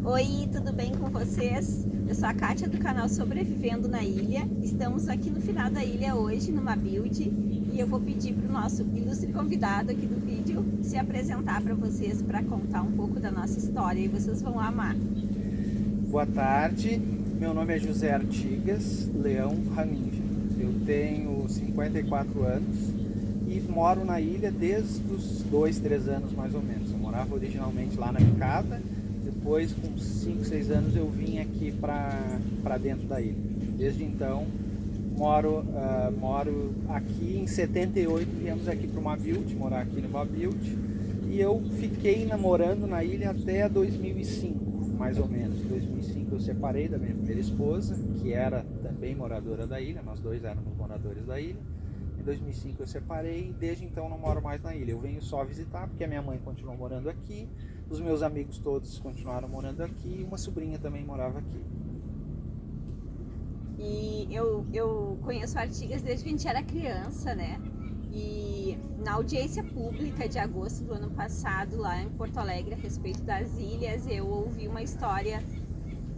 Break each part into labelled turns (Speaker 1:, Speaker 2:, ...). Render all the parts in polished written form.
Speaker 1: Oi, tudo bem com vocês? Eu sou a Kátia do canal Sobrevivendo na Ilha. Estamos aqui no final da ilha hoje, numa build, e eu vou pedir para o nosso ilustre convidado aqui do vídeo se apresentar para vocês, para contar um pouco da nossa história, e vocês vão amar.
Speaker 2: Boa tarde, meu nome é José Artigas Leão Raminja. Eu tenho 54 anos e moro na ilha desde os 2, 3 anos mais ou menos. Eu morava originalmente lá na Picada, depois com 5, 6 anos eu vim aqui para dentro da ilha. Desde então moro aqui. Em 78 viemos aqui para uma build, morar aqui numa build, e eu fiquei namorando na ilha até 2005. Mais ou menos. Em 2005 eu separei da minha primeira esposa, que era também moradora da ilha, nós dois éramos moradores da ilha. Em 2005 eu separei e desde então não moro mais na ilha. Eu venho só visitar porque a minha mãe continuou morando aqui, os meus amigos todos continuaram morando aqui e uma sobrinha também morava aqui.
Speaker 1: E eu conheço Artigas desde que a gente era criança, né? E na audiência pública de agosto do ano passado, lá em Porto Alegre, a respeito das ilhas, eu ouvi uma história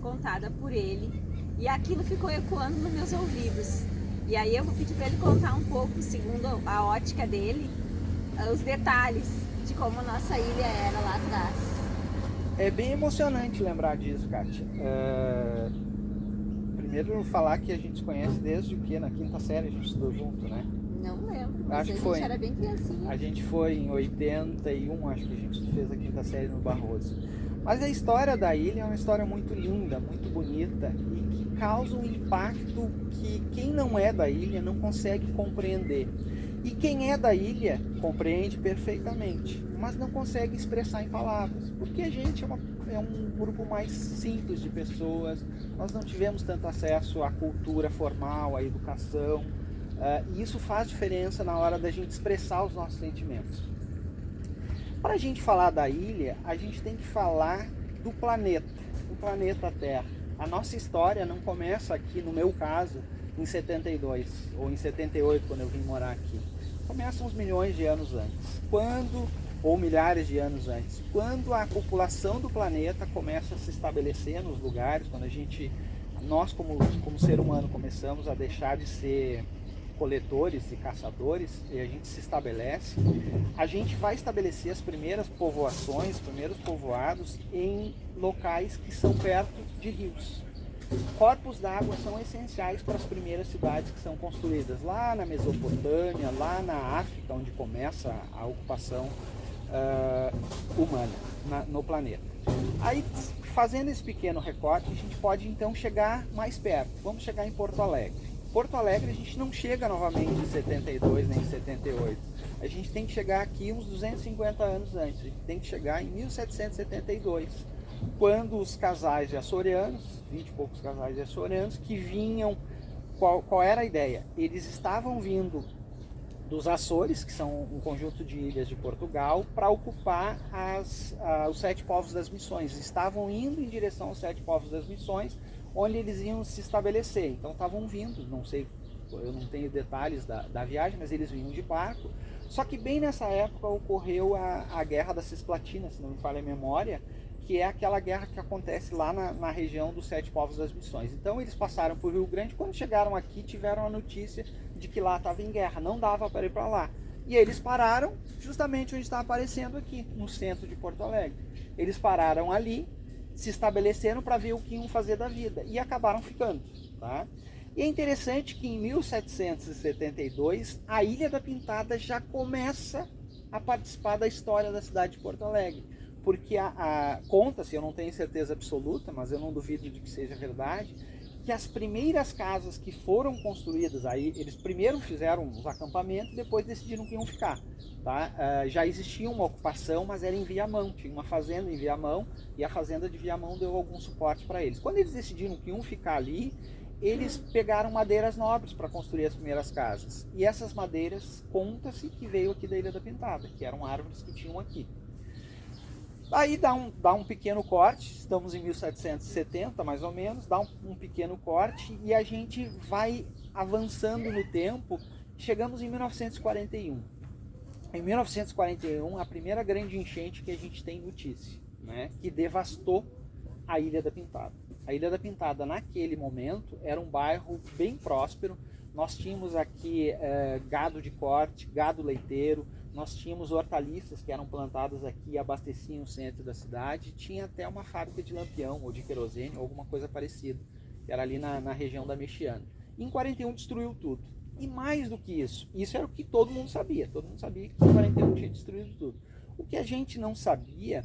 Speaker 1: contada por ele e aquilo ficou ecoando nos meus ouvidos. E aí eu vou pedir para ele contar um pouco, segundo a ótica dele, os detalhes de como a nossa ilha era lá atrás.
Speaker 2: É bem emocionante lembrar disso, Kátia. Primeiro falar que a gente se conhece desde o que? Na quinta série a gente estudou junto, né?
Speaker 1: Não lembro, mas
Speaker 2: Acho
Speaker 1: a
Speaker 2: que
Speaker 1: gente
Speaker 2: foi.
Speaker 1: era bem criancinha.
Speaker 2: A gente foi em 81, acho que a gente fez a quinta série no Barroso. Mas a história da ilha é uma história muito linda, muito bonita e que causa um impacto que quem não é da ilha não consegue compreender. E quem é da ilha compreende perfeitamente, mas não consegue expressar em palavras, porque a gente é um grupo mais simples de pessoas, nós não tivemos tanto acesso à cultura formal, à educação, e isso faz diferença na hora da gente expressar os nossos sentimentos. Para a gente falar da ilha, a gente tem que falar do planeta Terra. A nossa história não começa aqui, no meu caso, em 72 ou em 78, quando eu vim morar aqui. Começa uns milhões de anos antes, ou milhares de anos antes, quando a população do planeta começa a se estabelecer nos lugares, quando nós como ser humano começamos a deixar de ser coletores e caçadores, e a gente se estabelece, a gente vai estabelecer as primeiras povoações, os primeiros povoados em locais que são perto de rios. Corpos d'água são essenciais para as primeiras cidades que são construídas lá na Mesopotâmia, lá na África, onde começa a ocupação humana no planeta. Aí, fazendo esse pequeno recorte, a gente pode então chegar mais perto. Vamos chegar em Porto Alegre. Porto Alegre a gente não chega novamente em 72 nem em 78. A gente tem que chegar aqui uns 250 anos antes. A gente tem que chegar em 1772, quando os casais de açorianos, 20 e poucos casais de açorianos, que vinham, qual era a ideia? Eles estavam vindo dos Açores, que são um conjunto de ilhas de Portugal, para ocupar os 7 povos das missões. Estavam indo em direção aos 7 povos das missões, onde eles iam se estabelecer. Então estavam vindo, não sei, eu não tenho detalhes da viagem, mas eles vinham de barco. Só que bem nessa época ocorreu a Guerra da Cisplatina, se não me falha a memória, que é aquela guerra que acontece lá na região dos 7 povos das missões. Então eles passaram por Rio Grande, quando chegaram aqui tiveram a notícia de que lá estava em guerra, não dava para ir para lá. E eles pararam justamente onde está aparecendo aqui, no centro de Porto Alegre. Eles pararam ali, se estabeleceram para ver o que iam fazer da vida e acabaram ficando, tá? E é interessante que em 1772 a Ilha da Pintada já começa a participar da história da cidade de Porto Alegre, porque conta-se, eu não tenho certeza absoluta, mas eu não duvido de que seja verdade, que as primeiras casas que foram construídas, aí eles primeiro fizeram os acampamentos e depois decidiram que iam ficar. Tá? Já existia uma ocupação, mas era em Viamão, tinha uma fazenda em Viamão e a fazenda de Viamão deu algum suporte para eles. Quando eles decidiram que iam ficar ali, eles pegaram madeiras nobres para construir as primeiras casas. E essas madeiras, conta-se que veio aqui da Ilha da Pintada, que eram árvores que tinham aqui. Aí dá um pequeno corte, estamos em 1770 mais ou menos, dá um pequeno corte e a gente vai avançando no tempo, chegamos em 1941. Em 1941, a primeira grande enchente que a gente tem notícia, né, que devastou a Ilha da Pintada. A Ilha da Pintada, naquele momento, era um bairro bem próspero. Nós tínhamos aqui gado de corte, gado leiteiro, nós tínhamos hortaliças que eram plantadas aqui e abasteciam o centro da cidade. Tinha até uma fábrica de lampião ou de querosene ou alguma coisa parecida, que era ali na região da Mexiana. Em 41 destruiu tudo. E mais do que isso era o que todo mundo sabia que em 41 tinha destruído tudo. O que a gente não sabia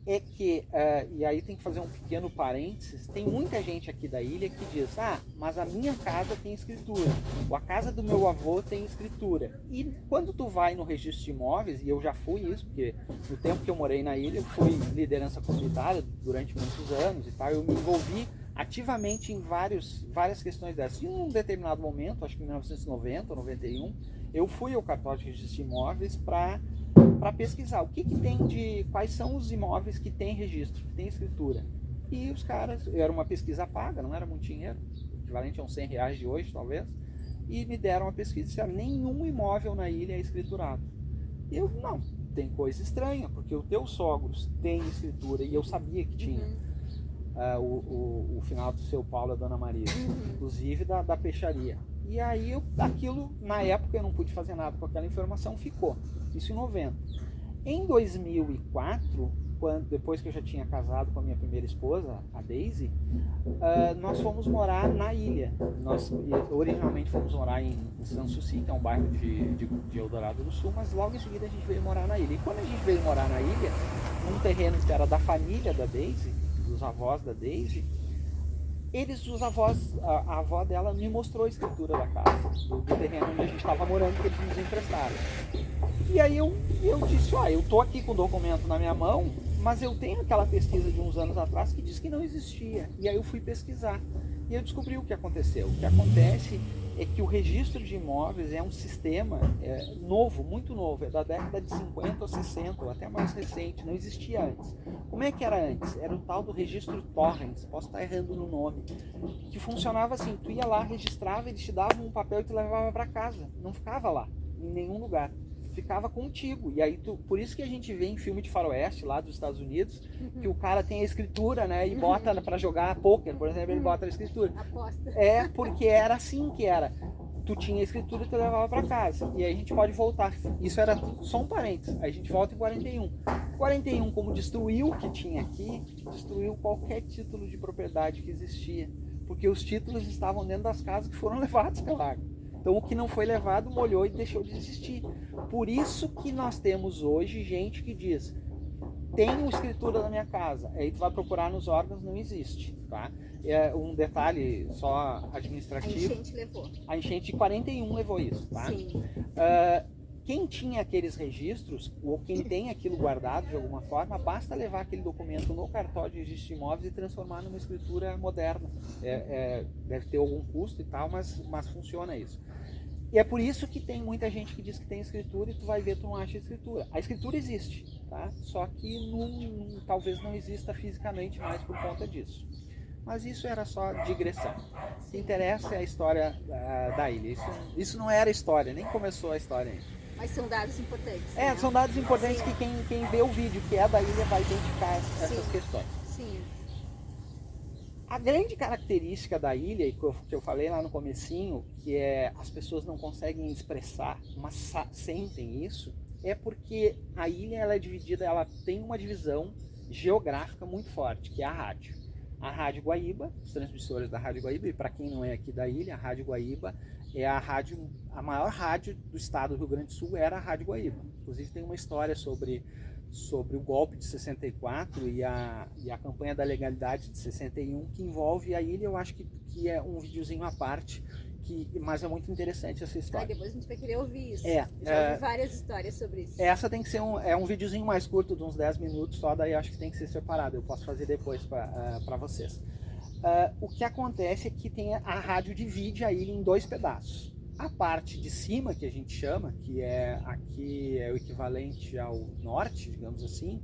Speaker 2: é que, e aí tem que fazer um pequeno parênteses, tem muita gente aqui da ilha que diz, mas a minha casa tem escritura, ou a casa do meu avô tem escritura. E quando tu vai no registro de imóveis, e eu já fui isso, porque no tempo que eu morei na ilha, eu fui liderança comunitária durante muitos anos e tal, eu me envolvi ativamente em várias questões dessas. E em um determinado momento, acho que em 1990 ou 91, eu fui ao cartório de registro de imóveis para pesquisar o que tem quais são os imóveis que tem registro, que tem escritura. E os caras, era uma pesquisa paga, não era muito dinheiro, equivalente a uns R$100 de hoje talvez, e me deram uma pesquisa e disseram, nenhum imóvel na ilha é escriturado. E eu, não, tem coisa estranha, porque os teus sogros têm escritura, e eu sabia que tinha. O final do seu Paulo e a Dona Maria, inclusive da peixaria. E aí, aquilo, na época, eu não pude fazer nada com aquela informação, ficou. Isso em 90. Em 2004, depois que eu já tinha casado com a minha primeira esposa, a Daisy, nós fomos morar na ilha. Nós originalmente fomos morar em Sanssouci, que é um bairro de Eldorado do Sul, mas logo em seguida a gente veio morar na ilha. E quando a gente veio morar na ilha, num terreno que era da família da Daisy, dos avós da Daisy, a avó dela me mostrou a escritura da casa, do terreno onde a gente estava morando, que eles nos emprestaram. E aí eu disse, eu tô aqui com o documento na minha mão, mas eu tenho aquela pesquisa de uns anos atrás que diz que não existia. E aí eu fui pesquisar e eu descobri o que aconteceu. O que acontece é que o registro de imóveis é um sistema novo, muito novo, é da década de 50 ou 60, ou até mais recente, não existia antes. Como é que era antes? Era o tal do registro Torrens, posso estar errando no nome, que funcionava assim, tu ia lá, registrava, eles te davam um papel e tu levava para casa, não ficava lá, em nenhum lugar. Ficava contigo, e aí por isso que a gente vê em filme de faroeste lá dos Estados Unidos, que o cara tem a escritura, né, e bota para jogar pôquer, por exemplo, ele bota a escritura.
Speaker 1: Aposta.
Speaker 2: Porque era assim que era. Tu tinha a escritura e tu levava para casa. E aí a gente pode voltar. Isso era só um parênteses. Aí a gente volta em 41. 41, como destruiu o que tinha aqui, destruiu qualquer título de propriedade que existia, porque os títulos estavam dentro das casas que foram levados pela água. Então o que não foi levado molhou e deixou de existir. Por isso que nós temos hoje gente que diz, tenho escritura na minha casa. Aí tu vai procurar nos órgãos, não existe, tá? Um detalhe só administrativo.
Speaker 1: A enchente levou.
Speaker 2: A enchente de 41 levou isso, tá?
Speaker 1: Sim.
Speaker 2: Quem tinha aqueles registros, ou quem tem aquilo guardado de alguma forma, basta levar aquele documento no cartório de registro de imóveis e transformar numa escritura moderna. Deve ter algum custo e tal, mas funciona isso. E é por isso que tem muita gente que diz que tem escritura e tu vai ver, tu não acha escritura. A escritura existe, tá? Só que talvez não exista fisicamente mais por conta disso. Mas isso era só digressão. O que interessa é a história da ilha. Isso não era história, nem começou a história ainda.
Speaker 1: Mas são dados importantes. Né?
Speaker 2: São dados importantes. Sim. Que quem vê o vídeo que é da ilha vai identificar essas questões.
Speaker 1: Sim.
Speaker 2: A grande característica da ilha, que eu falei lá no comecinho, que as pessoas não conseguem expressar, mas sentem isso, é porque a ilha ela é dividida, ela tem uma divisão geográfica muito forte, que é a rádio. A Rádio Guaíba, os transmissores da Rádio Guaíba, e para quem não é aqui da ilha, a Rádio Guaíba é a maior rádio do estado do Rio Grande do Sul, era a Rádio Guaíba. Inclusive tem uma história sobre o golpe de 64 e a campanha da legalidade de 61, que envolve a ilha. Eu acho que é um videozinho à parte, mas é muito interessante essa história.
Speaker 1: Depois a gente vai querer ouvir isso. Já ouvi várias histórias sobre isso.
Speaker 2: Essa tem que ser um videozinho mais curto, de uns 10 minutos só, daí acho que tem que ser separado. Eu posso fazer depois para vocês. O que acontece é que a rádio divide a ilha em dois pedaços. A parte de cima, que a gente chama, que aqui é o equivalente ao norte, digamos assim,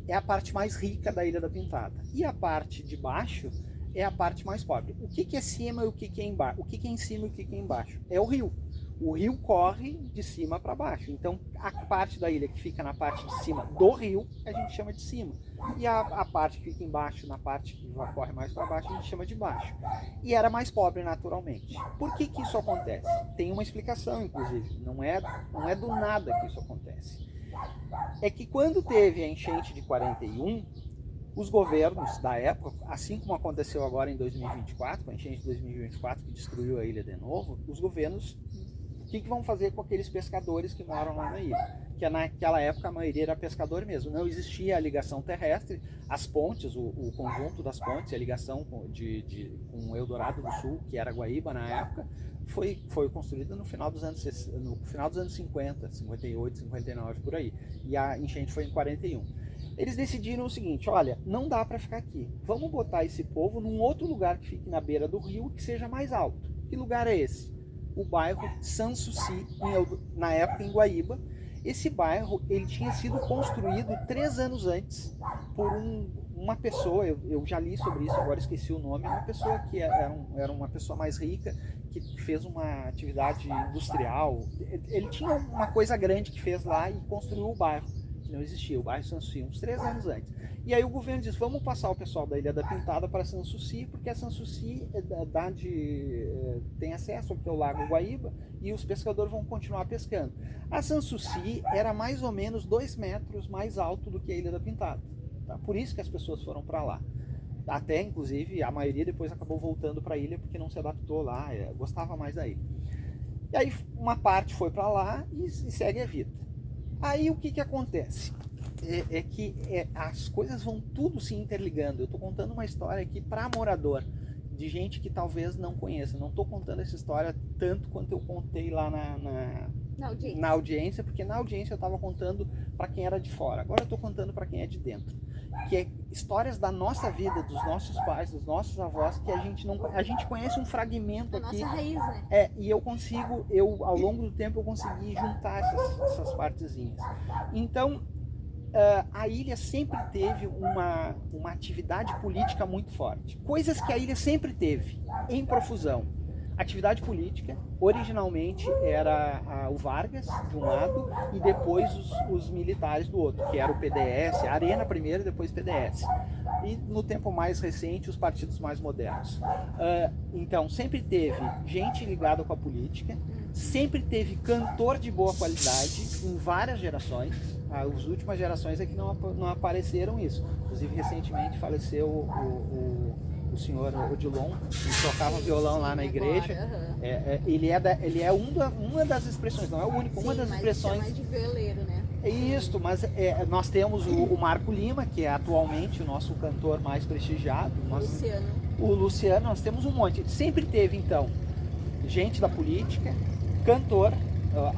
Speaker 2: é a parte mais rica da Ilha da Pintada. E a parte de baixo é a parte mais pobre. O que é cima e o que é embaixo? O que é em cima e o que é embaixo? É o rio. O rio corre de cima para baixo. Então, a parte da ilha que fica na parte de cima do rio, a gente chama de cima. E a parte que fica embaixo, na parte que corre mais para baixo, a gente chama de baixo. E era mais pobre naturalmente. Por que que isso acontece? Tem uma explicação, inclusive. Não é do nada que isso acontece. É que quando teve a enchente de 41, os governos da época, assim como aconteceu agora em 2024, com a enchente de 2024 que destruiu a ilha de novo, os governos, o que vão fazer com aqueles pescadores que moram lá na ilha? Que naquela época a maioria era pescador mesmo, não existia a ligação terrestre, as pontes, o conjunto das pontes, a ligação com o Eldorado do Sul, que era Guaíba na época, foi construída no final dos anos 50, 58, 59, por aí. E a enchente foi em 41. Eles decidiram o seguinte: olha, não dá para ficar aqui. Vamos botar esse povo num outro lugar que fique na beira do rio, que seja mais alto. Que lugar é esse? O bairro Sanssouci, na época em Guaíba. Esse bairro ele tinha sido construído 3 anos antes por uma pessoa, eu já li sobre isso, agora esqueci o nome, uma pessoa que era uma pessoa mais rica, que fez uma atividade industrial. Ele tinha uma coisa grande que fez lá e construiu o bairro, que não existia, o bairro Sanssouci, uns 3 anos antes. E aí o governo diz: vamos passar o pessoal da Ilha da Pintada para Sanssouci, porque a Sanssouci tem acesso ao Lago Guaíba e os pescadores vão continuar pescando. A Sanssouci era mais ou menos 2 metros mais alto do que a Ilha da Pintada. Tá? Por isso que as pessoas foram para lá. Até, inclusive, a maioria depois acabou voltando para a ilha porque não se adaptou lá, gostava mais da ilha. E aí uma parte foi para lá e segue a vida. Aí o que acontece? É que as coisas vão tudo se interligando. Eu estou contando uma história aqui para morador, de gente que talvez não conheça. Não estou contando essa história tanto quanto eu contei lá na audiência, porque na audiência eu estava contando para quem era de fora. Agora eu estou contando para quem é de dentro. Que é histórias da nossa vida, dos nossos pais, dos nossos avós, que a gente conhece um fragmento aqui.
Speaker 1: A nossa raiz, né?
Speaker 2: E ao longo do tempo eu consegui juntar essas partezinhas. Então, a ilha sempre teve uma atividade política muito forte. Coisas que a ilha sempre teve, em profusão. Atividade política, originalmente era o Vargas, de um lado, e depois os militares do outro, que era o PDS, a Arena primeiro, depois PDS. E no tempo mais recente, os partidos mais modernos. Então, sempre teve gente ligada com a política, sempre teve cantor de boa qualidade em várias gerações. As últimas gerações é que não apareceram isso. Inclusive, recentemente faleceu o senhor Odilon, que tocava violão lá na igreja. Ele é uma das expressões, não é o único, uma das expressões.
Speaker 1: Mas de violeiro, né?
Speaker 2: Isso, mas nós temos o Marco Lima, que é atualmente o nosso cantor mais prestigiado. O Luciano, nós temos um monte. Sempre teve, então, gente da política, cantor,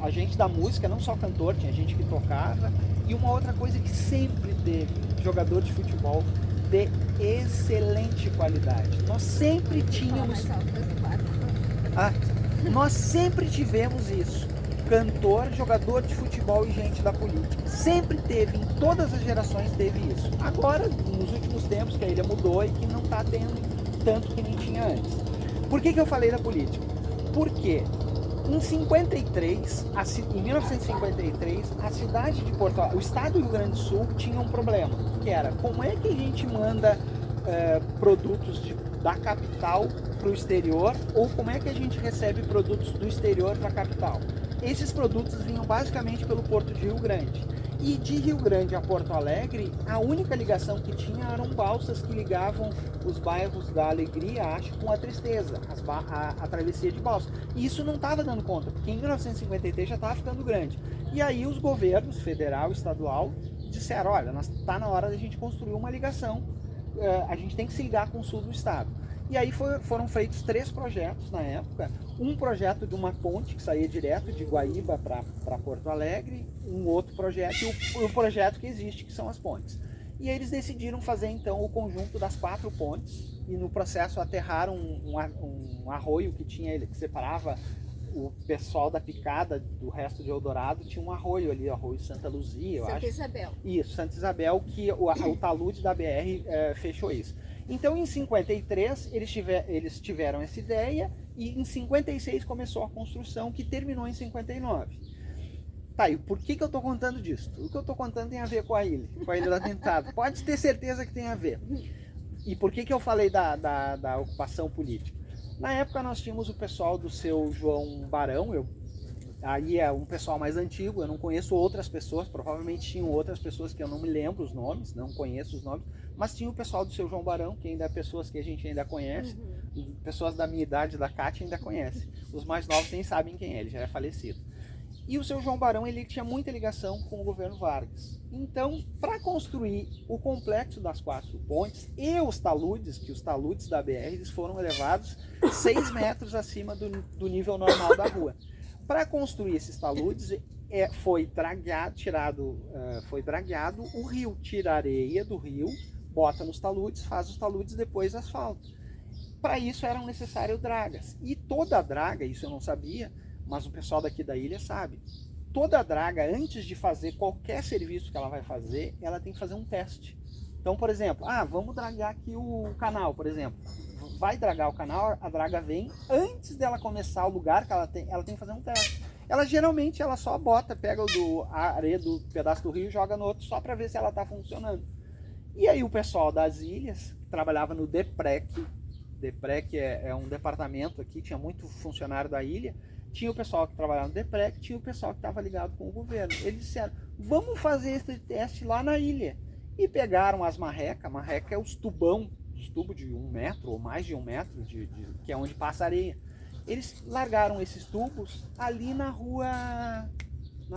Speaker 2: a gente da música, não só cantor, tinha gente que tocava. E uma outra coisa que sempre teve, jogador de futebol de excelente qualidade. Nós sempre tínhamos... nós sempre tivemos isso. Cantor, jogador de futebol e gente da política. Sempre teve, em todas as gerações teve isso. Agora, nos últimos tempos, que a ilha mudou e que não está tendo tanto que nem tinha antes. Por que eu falei da política? Porque em 1953, a cidade de Porto Alegre, o estado do Rio Grande do Sul tinha um problema, que era como é que a gente manda produtos da capital para o exterior, ou como é que a gente recebe produtos do exterior para a capital. Esses produtos vinham basicamente pelo Porto de Rio Grande. E de Rio Grande a Porto Alegre, a única ligação que tinha eram balsas que ligavam os bairros da Alegria, acho, com a Tristeza, a travessia de balsa. E isso não estava dando conta, porque em 1953 já estava ficando grande. E aí os governos, federal e estadual, disseram: olha, está na hora da gente construir uma ligação, a gente tem que se ligar com o sul do estado. E aí foram feitos 3 projetos na época. Um projeto de uma ponte que saía direto de Guaíba para Porto Alegre, um outro projeto e o projeto que existe, que são as pontes. E eles decidiram fazer então o conjunto das 4 pontes e no processo aterraram um arroio que separava o pessoal da picada do resto de Eldorado tinha um arroio ali, o Arroio Santa Luzia, eu acho.
Speaker 1: Santa Isabel.
Speaker 2: Isso, Santa Isabel, que o talude da BR fechou isso. Então, em 53, eles tiveram essa ideia e em 56 começou a construção, que terminou em 59. Tá, e por que eu estou contando disso? O que eu estou contando tem a ver com a ilha da Dentada. Pode ter certeza que tem a ver. E por que eu falei da ocupação política? Na época nós tínhamos o pessoal do seu João Barão, aí é um pessoal mais antigo, eu não conheço outras pessoas, provavelmente tinham outras pessoas que eu não me lembro os nomes, não conheço os nomes, mas tinha o pessoal do seu João Barão, que ainda é pessoas que a gente ainda conhece, pessoas da minha idade, da Cátia, ainda conhece. Os mais novos nem sabem quem é, ele já é falecido. E o seu João Barão, ele tinha muita ligação com o governo Vargas. Então, para construir o complexo das 4 pontes e os taludes, que os taludes da BR eles foram elevados 6 metros acima do nível normal da rua. Para construir esses taludes, foi dragueado o rio. Tira a areia do rio, bota nos taludes, faz os taludes, depois asfalto. Para isso eram necessários dragas. E toda a draga, isso eu não sabia, mas o pessoal daqui da ilha sabe. Toda draga, antes de fazer qualquer serviço que ela vai fazer, ela tem que fazer um teste. Então, por exemplo, vamos dragar aqui o canal, por exemplo. Vai dragar o canal, a draga vem, antes dela começar o lugar que ela tem que fazer um teste. Ela geralmente só pega a areia do pedaço do rio e joga no outro, só para ver se ela está funcionando. E aí o pessoal das ilhas, que trabalhava no DEPREC é um departamento aqui, tinha muito funcionário da ilha, tinha o pessoal que trabalhava no DEPREC, tinha o pessoal que estava ligado com o governo. Eles disseram, vamos fazer esse teste lá na ilha. E pegaram as marrecas, marreca é os tubos de 1 metro ou mais de 1 metro, que é onde passa areia. Eles largaram esses tubos ali na rua...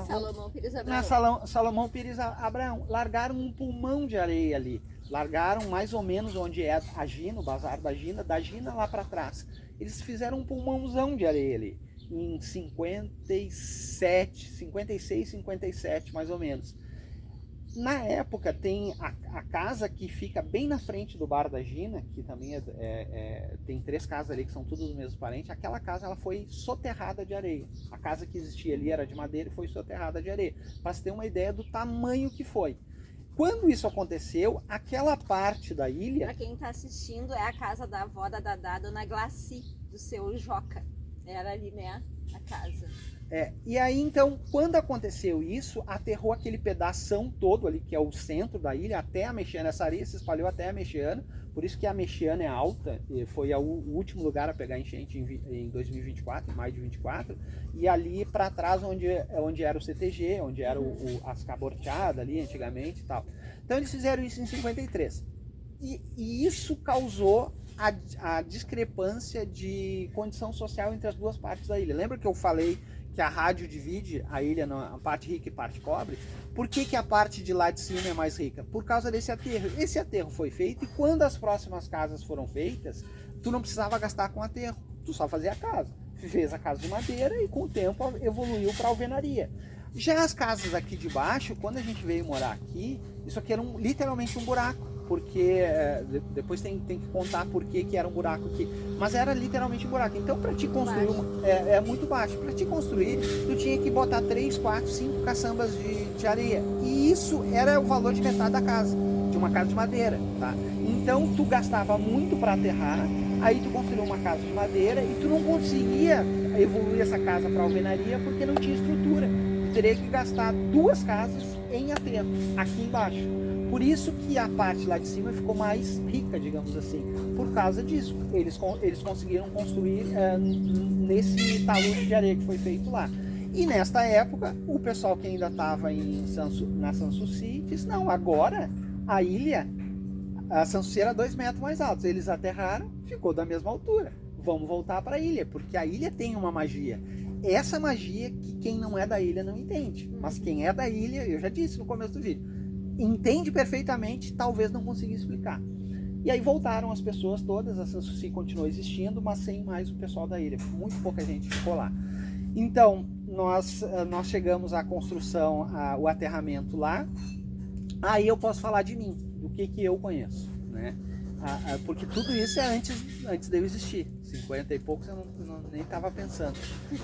Speaker 1: Salomão Pires Abraão.
Speaker 2: Na Salomão Pires Abraão. Largaram um pulmão de areia ali. Largaram mais ou menos onde é a Gina, o bazar da Gina lá para trás. Eles fizeram um pulmãozão de areia ali. Em 56, 57 mais ou menos. Na época tem a casa que fica bem na frente do bar da Gina, que também tem 3 casas ali que são todos os mesmos parentes. Aquela casa ela foi soterrada de areia. A casa que existia ali era de madeira e foi soterrada de areia. Para você ter uma ideia do tamanho que foi. Quando isso aconteceu, aquela parte da ilha...
Speaker 1: Para quem está assistindo, é a casa da avó da Dadá, Dona Glaci, do seu Joca. Era ali, né, a casa.
Speaker 2: E aí então, quando aconteceu isso, aterrou aquele pedação todo ali, que é o centro da ilha, até a Mexiana. Essa areia se espalhou até a Mexiana, por isso que a Mexiana é alta, foi o último lugar a pegar enchente em 2024, em maio de 24, e ali para trás onde era o CTG, onde era as caborteadas ali antigamente e tal. Então eles fizeram isso em 53. E isso causou a discrepância de condição social entre as duas partes da ilha. Lembra que eu falei que a rádio divide a ilha na parte rica e parte pobre? Por que a parte de lá de cima é mais rica? Por causa desse aterro. Esse aterro foi feito e quando as próximas casas foram feitas, tu não precisava gastar com aterro, tu só fazia a casa. Fez a casa de madeira e com o tempo evoluiu para alvenaria. Já as casas aqui de baixo, quando a gente veio morar aqui, isso aqui era literalmente um buraco. Porque depois tem que contar por que era um buraco aqui. Mas era literalmente um buraco. Então, para te construir, é muito baixo. Para te construir, tu tinha que botar 3, 4, 5 caçambas de areia. E isso era o valor de metade da casa, de uma casa de madeira, tá? Então, tu gastava muito para aterrar, aí tu construiu uma casa de madeira e tu não conseguia evoluir essa casa para alvenaria porque não tinha estrutura. Tu teria que gastar 2 casas em aterro, aqui embaixo. Por isso que a parte lá de cima ficou mais rica, digamos assim, por causa disso. Eles conseguiram construir nesse talude de areia que foi feito lá. E nesta época, o pessoal que ainda estava na Sanssouci disse, não, agora a ilha, a Sanssouci era 2 metros mais alta. Eles aterraram, ficou da mesma altura. Vamos voltar para a ilha, porque a ilha tem uma magia. Essa magia que quem não é da ilha não entende. Mas quem é da ilha, eu já disse no começo do vídeo, entende perfeitamente, talvez não consiga explicar. E aí voltaram as pessoas todas, a Sanssouci continuou existindo, mas sem mais o pessoal da ilha, muito pouca gente ficou lá. Então, nós chegamos à construção, o aterramento lá. Aí eu posso falar de mim, do que eu conheço, né? Porque tudo isso é antes de eu existir. 50 e poucos eu nem estava pensando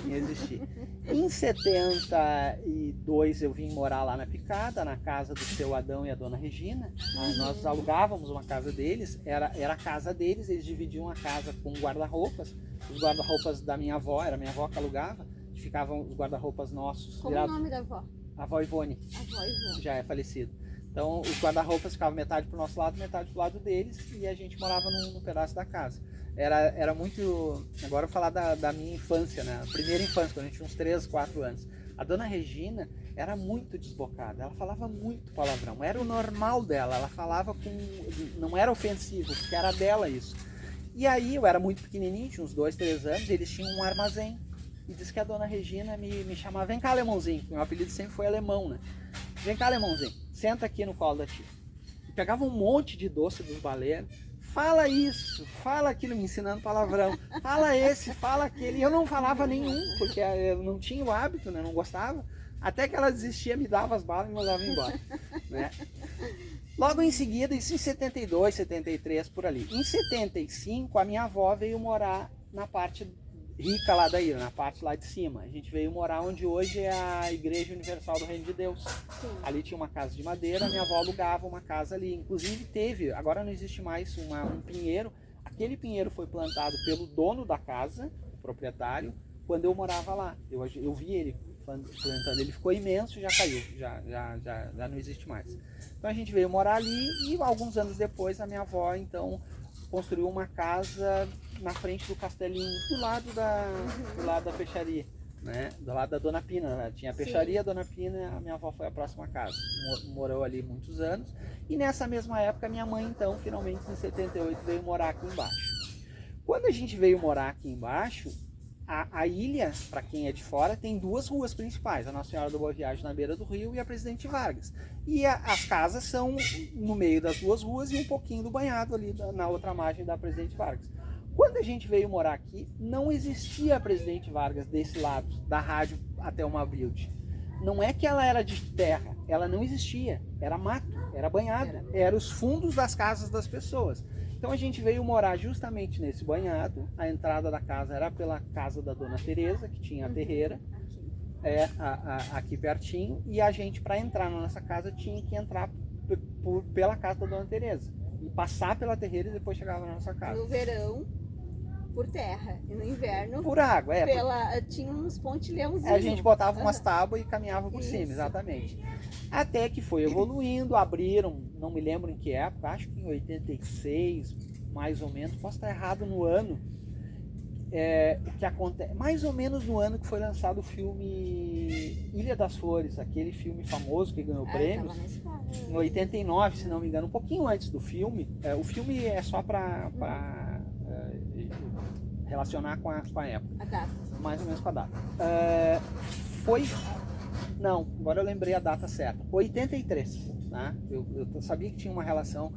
Speaker 2: em existir. Em 72 eu vim morar lá na Picada, na casa do seu Adão e a dona Regina. Nós alugávamos uma casa deles, era a casa deles, eles dividiam a casa com guarda-roupas. Os guarda-roupas da minha avó, era minha avó que alugava, ficavam os guarda-roupas nossos.
Speaker 1: Como é o nome da avó?
Speaker 2: A avó Ivone.
Speaker 1: A avó Ivone.
Speaker 2: Já é falecido. Então os guarda-roupas ficavam metade pro nosso lado, metade pro lado deles, e a gente morava num pedaço da casa. Era muito... Agora eu vou falar da minha infância, né? A primeira infância, quando a gente tinha uns 3, 4 anos. A dona Regina era muito desbocada, ela falava muito palavrão, era o normal dela, ela falava com... não era ofensivo, porque era dela isso. E aí eu era muito pequenininho, tinha uns 2, 3 anos, eles tinham um armazém. E disse que a dona Regina me chamava, vem cá, alemãozinho, meu apelido sempre foi alemão, né? Vem cá, alemãozinho, senta aqui no colo da tia. E pegava um monte de doce dos baleiros, fala isso, fala aquilo, me ensinando palavrão, fala esse, fala aquele. E eu não falava nenhum, porque eu não tinha o hábito, né? Não gostava. Até que ela desistia, me dava as balas e me mandava embora, né? Logo em seguida, isso em 72, 73, por ali. Em 75, a minha avó veio morar na parte rica lá da ilha, na parte lá de cima. A gente veio morar onde hoje é a Igreja Universal do Reino de Deus. Sim. Ali tinha uma casa de madeira, minha avó alugava uma casa ali. Inclusive teve, agora não existe mais um pinheiro. Aquele pinheiro foi plantado pelo dono da casa, o proprietário, quando eu morava lá. Eu vi ele plantando, ele ficou imenso e já caiu, já não existe mais. Então a gente veio morar ali e alguns anos depois a minha avó então construiu uma casa na frente do castelinho, do lado da peixaria, né? Do lado da Dona Pina, né? Tinha a peixaria, a Dona Pina, a minha avó foi a próxima casa. Morou ali muitos anos. E nessa mesma época, minha mãe, então, finalmente, em 78, veio morar aqui embaixo. Quando a gente veio morar aqui embaixo, a ilha, para quem é de fora, tem 2 ruas principais. A Nossa Senhora da Boa Viagem na beira do rio e a Presidente Vargas. E as casas são no meio das 2 ruas e um pouquinho do banhado ali na outra margem da Presidente Vargas. Quando a gente veio morar aqui, não existia a Presidente Vargas desse lado, da rádio até uma build. Não é que ela era de terra, ela não existia, era mato, era banhado, era os fundos das casas das pessoas. Então a gente veio morar justamente nesse banhado, a entrada da casa era pela casa da Dona Teresa, que tinha a terreira, aqui pertinho, e a gente, para entrar na nossa casa, tinha que entrar pela casa da Dona Teresa, e passar pela terreira e depois chegava na nossa casa.
Speaker 1: No verão, por terra, e no inverno
Speaker 2: por água,
Speaker 1: tinha uns pontilhãozinhos.
Speaker 2: A gente botava umas tábuas e caminhava por cima, exatamente. Até que foi evoluindo, abriram, não me lembro em que época, acho que em 86, mais ou menos, posso estar errado no ano, que acontece, mais ou menos no ano que foi lançado o filme Ilha das Flores, aquele filme famoso que ganhou prêmios, em 89, se não me engano, um pouquinho antes do filme. O filme é só para relacionar com a época.
Speaker 1: A data.
Speaker 2: Mais ou menos com a data. Não, agora eu lembrei a data certa. 83, né? Eu sabia que tinha uma relação.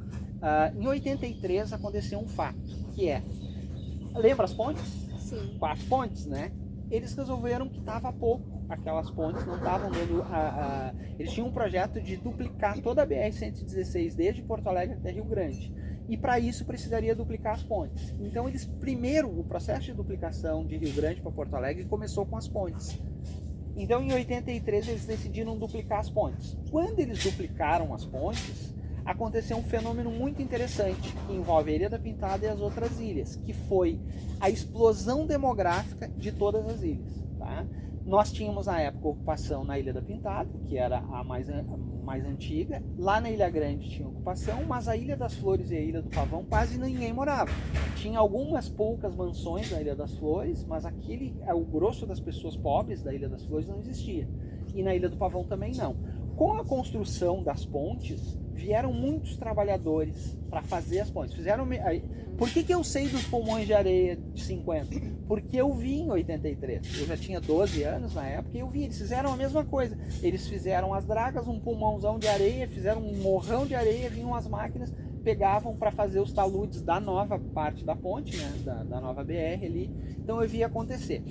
Speaker 2: Em 83 aconteceu um fato, que lembra as pontes?
Speaker 1: Sim.
Speaker 2: 4 pontes, né? Eles resolveram que estava pouco, aquelas pontes não estavam dando... eles tinham um projeto de duplicar toda a BR-116, desde Porto Alegre até Rio Grande. E para isso precisaria duplicar as pontes. Então o processo de duplicação de Rio Grande para Porto Alegre começou com as pontes. Então em 83 eles decidiram duplicar as pontes. Quando eles duplicaram as pontes, aconteceu um fenômeno muito interessante que envolve a Ilha da Pintada e as outras ilhas, que foi a explosão demográfica de todas as ilhas. Tá? Nós tínhamos na época ocupação na Ilha da Pintada, que era a mais antiga. Lá na Ilha Grande tinha ocupação, mas a Ilha das Flores e a Ilha do Pavão quase ninguém morava. Tinha algumas poucas mansões na Ilha das Flores, mas o grosso das pessoas pobres da Ilha das Flores não existia. E na Ilha do Pavão também não. Com a construção das pontes, vieram muitos trabalhadores para fazer as pontes. Por que eu sei dos pulmões de areia de 50? Porque eu vi em 83. Eu já tinha 12 anos na época e eu vi. Eles fizeram a mesma coisa. Eles fizeram as dragas, um pulmãozão de areia, fizeram um morrão de areia, vinham as máquinas, pegavam para fazer os taludes da nova parte da ponte, né, da nova BR ali. Então eu vi acontecer.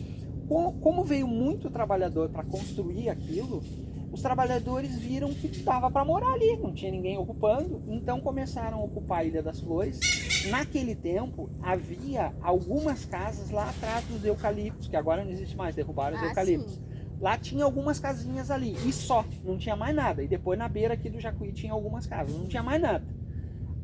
Speaker 2: Como veio muito trabalhador para construir aquilo, os trabalhadores viram que dava para morar ali, não tinha ninguém ocupando, então começaram a ocupar a Ilha das Flores. Naquele tempo, havia algumas casas lá atrás dos eucaliptos, que agora não existe mais, derrubaram os eucaliptos.
Speaker 1: Sim.
Speaker 2: Lá tinha algumas casinhas ali, e só, não tinha mais nada. E depois na beira aqui do Jacuí tinha algumas casas, não tinha mais nada.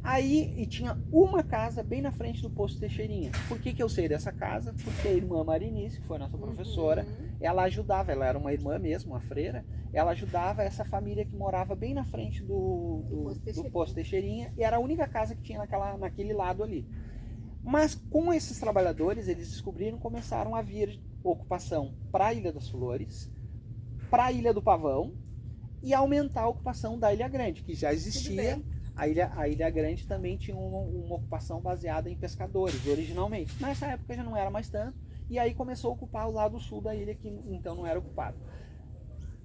Speaker 2: Aí, e tinha uma casa bem na frente do posto Teixeirinha. Por que eu sei dessa casa? Porque a irmã Marinice, que foi nossa professora, ela ajudava, ela era uma irmã mesmo, uma freira, ela ajudava essa família que morava bem na frente do posto Teixeirinha, e era a única casa que tinha naquele lado ali. Mas com esses trabalhadores, eles descobriram, começaram a vir ocupação para a Ilha das Flores, para a Ilha do Pavão, e aumentar a ocupação da Ilha Grande, que já existia. A Ilha Grande também tinha uma ocupação baseada em pescadores, originalmente. Nessa época já não era mais tanto, e aí começou a ocupar o lado sul da ilha, que então não era ocupado.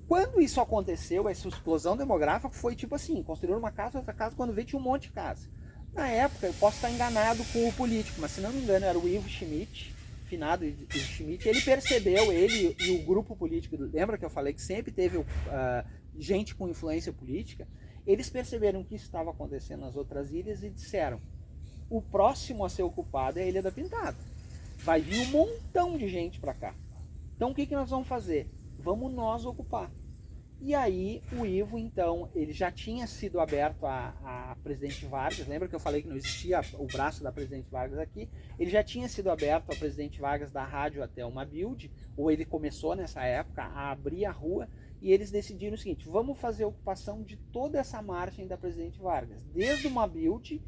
Speaker 2: Quando isso aconteceu, essa explosão demográfica foi tipo assim, construíram uma casa, outra casa, quando veio tinha um monte de casa. Na época, eu posso estar enganado com o político, mas se não me engano era o Ivo Schmidt, finado Ivo Schmidt, ele percebeu, ele e o grupo político, lembra que eu falei que sempre teve gente com influência política? Eles perceberam que isso estava acontecendo nas outras ilhas e disseram: o próximo a ser ocupado é a Ilha da Pintada. Vai vir um montão de gente para cá. Então o que nós vamos fazer? Vamos nós ocupar. E aí o Ivo, então, ele já tinha sido aberto a Presidente Vargas. Lembra que eu falei que não existia o braço da Presidente Vargas aqui? Ele já tinha sido aberto a Presidente Vargas da rádio até uma build, ou ele começou nessa época a abrir a rua. E eles decidiram o seguinte: vamos fazer a ocupação de toda essa margem da Presidente Vargas, desde uma build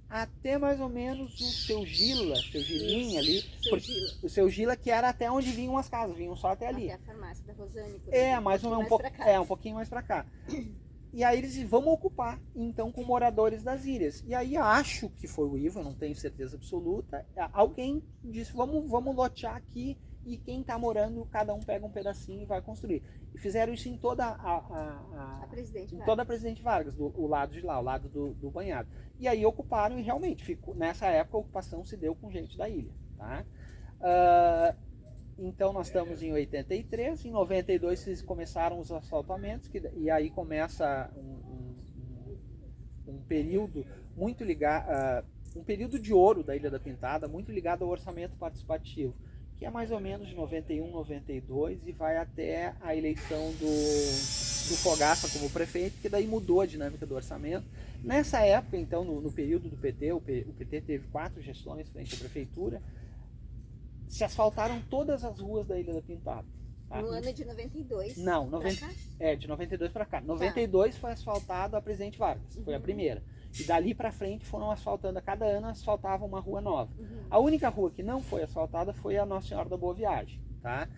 Speaker 2: até mais ou menos o seu Gilinha ali, o seu Gila, que era até onde vinham as casas, vinham só até ali.
Speaker 1: Até a farmácia da Rosane.
Speaker 2: Mais ou menos um pouquinho mais para cá. E aí eles vão ocupar, então, com moradores das ilhas. E aí acho que foi o Ivo, eu não tenho certeza absoluta, alguém disse: vamos lotear aqui, e quem está morando, cada um pega um pedacinho e vai construir. E fizeram isso em toda a Presidente Vargas, o lado de lá, o lado do banhado. E aí ocuparam, e realmente, nessa época a ocupação se deu com gente da ilha. Tá? Então nós estamos em 83, em 92 começaram os asfaltamentos, e aí começa um período muito ligado, um período de ouro da Ilha da Pintada, muito ligado ao orçamento participativo, que é mais ou menos de 91, 92 e vai até a eleição do Fogaça como prefeito, que daí mudou a dinâmica do orçamento. Nessa época, então, no período do PT, o PT teve 4 gestões frente à prefeitura, se asfaltaram todas as ruas da Ilha da Pintada. Tá?
Speaker 1: No ano de 92?
Speaker 2: Não, de 92 para cá. 92 foi asfaltado a Presidente Vargas, foi a primeira. E dali para frente foram asfaltando, a cada ano asfaltava uma rua nova. A única rua que não foi asfaltada foi a Nossa Senhora da Boa Viagem, tá?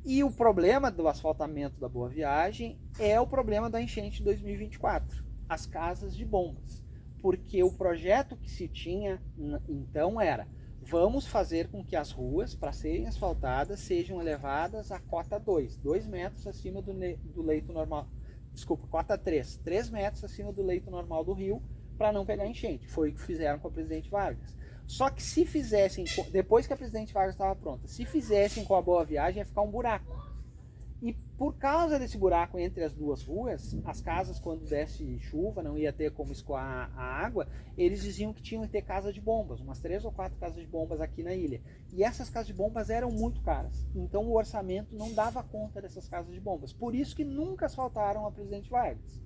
Speaker 2: E o problema do asfaltamento da Boa Viagem é o problema da enchente de 2024, as casas de bombas. Porque o projeto que se tinha então era: vamos fazer com que as ruas, para serem asfaltadas, sejam elevadas a cota 2 metros acima do leito normal. Desculpa, cota 3 metros acima do leito normal do rio, para não pegar enchente. Foi o que fizeram com a Presidente Vargas. Só que se fizessem, depois que a Presidente Vargas estava pronta, se fizessem com a Boa Viagem, ia ficar um buraco. E por causa desse buraco entre as duas ruas, as casas, quando desse chuva, não ia ter como escoar a água, eles diziam que tinham que ter casa de bombas, umas 3 ou 4 casas de bombas aqui na ilha. E essas casas de bombas eram muito caras, então o orçamento não dava conta dessas casas de bombas. Por isso que nunca asfaltaram a Presidente Vargas.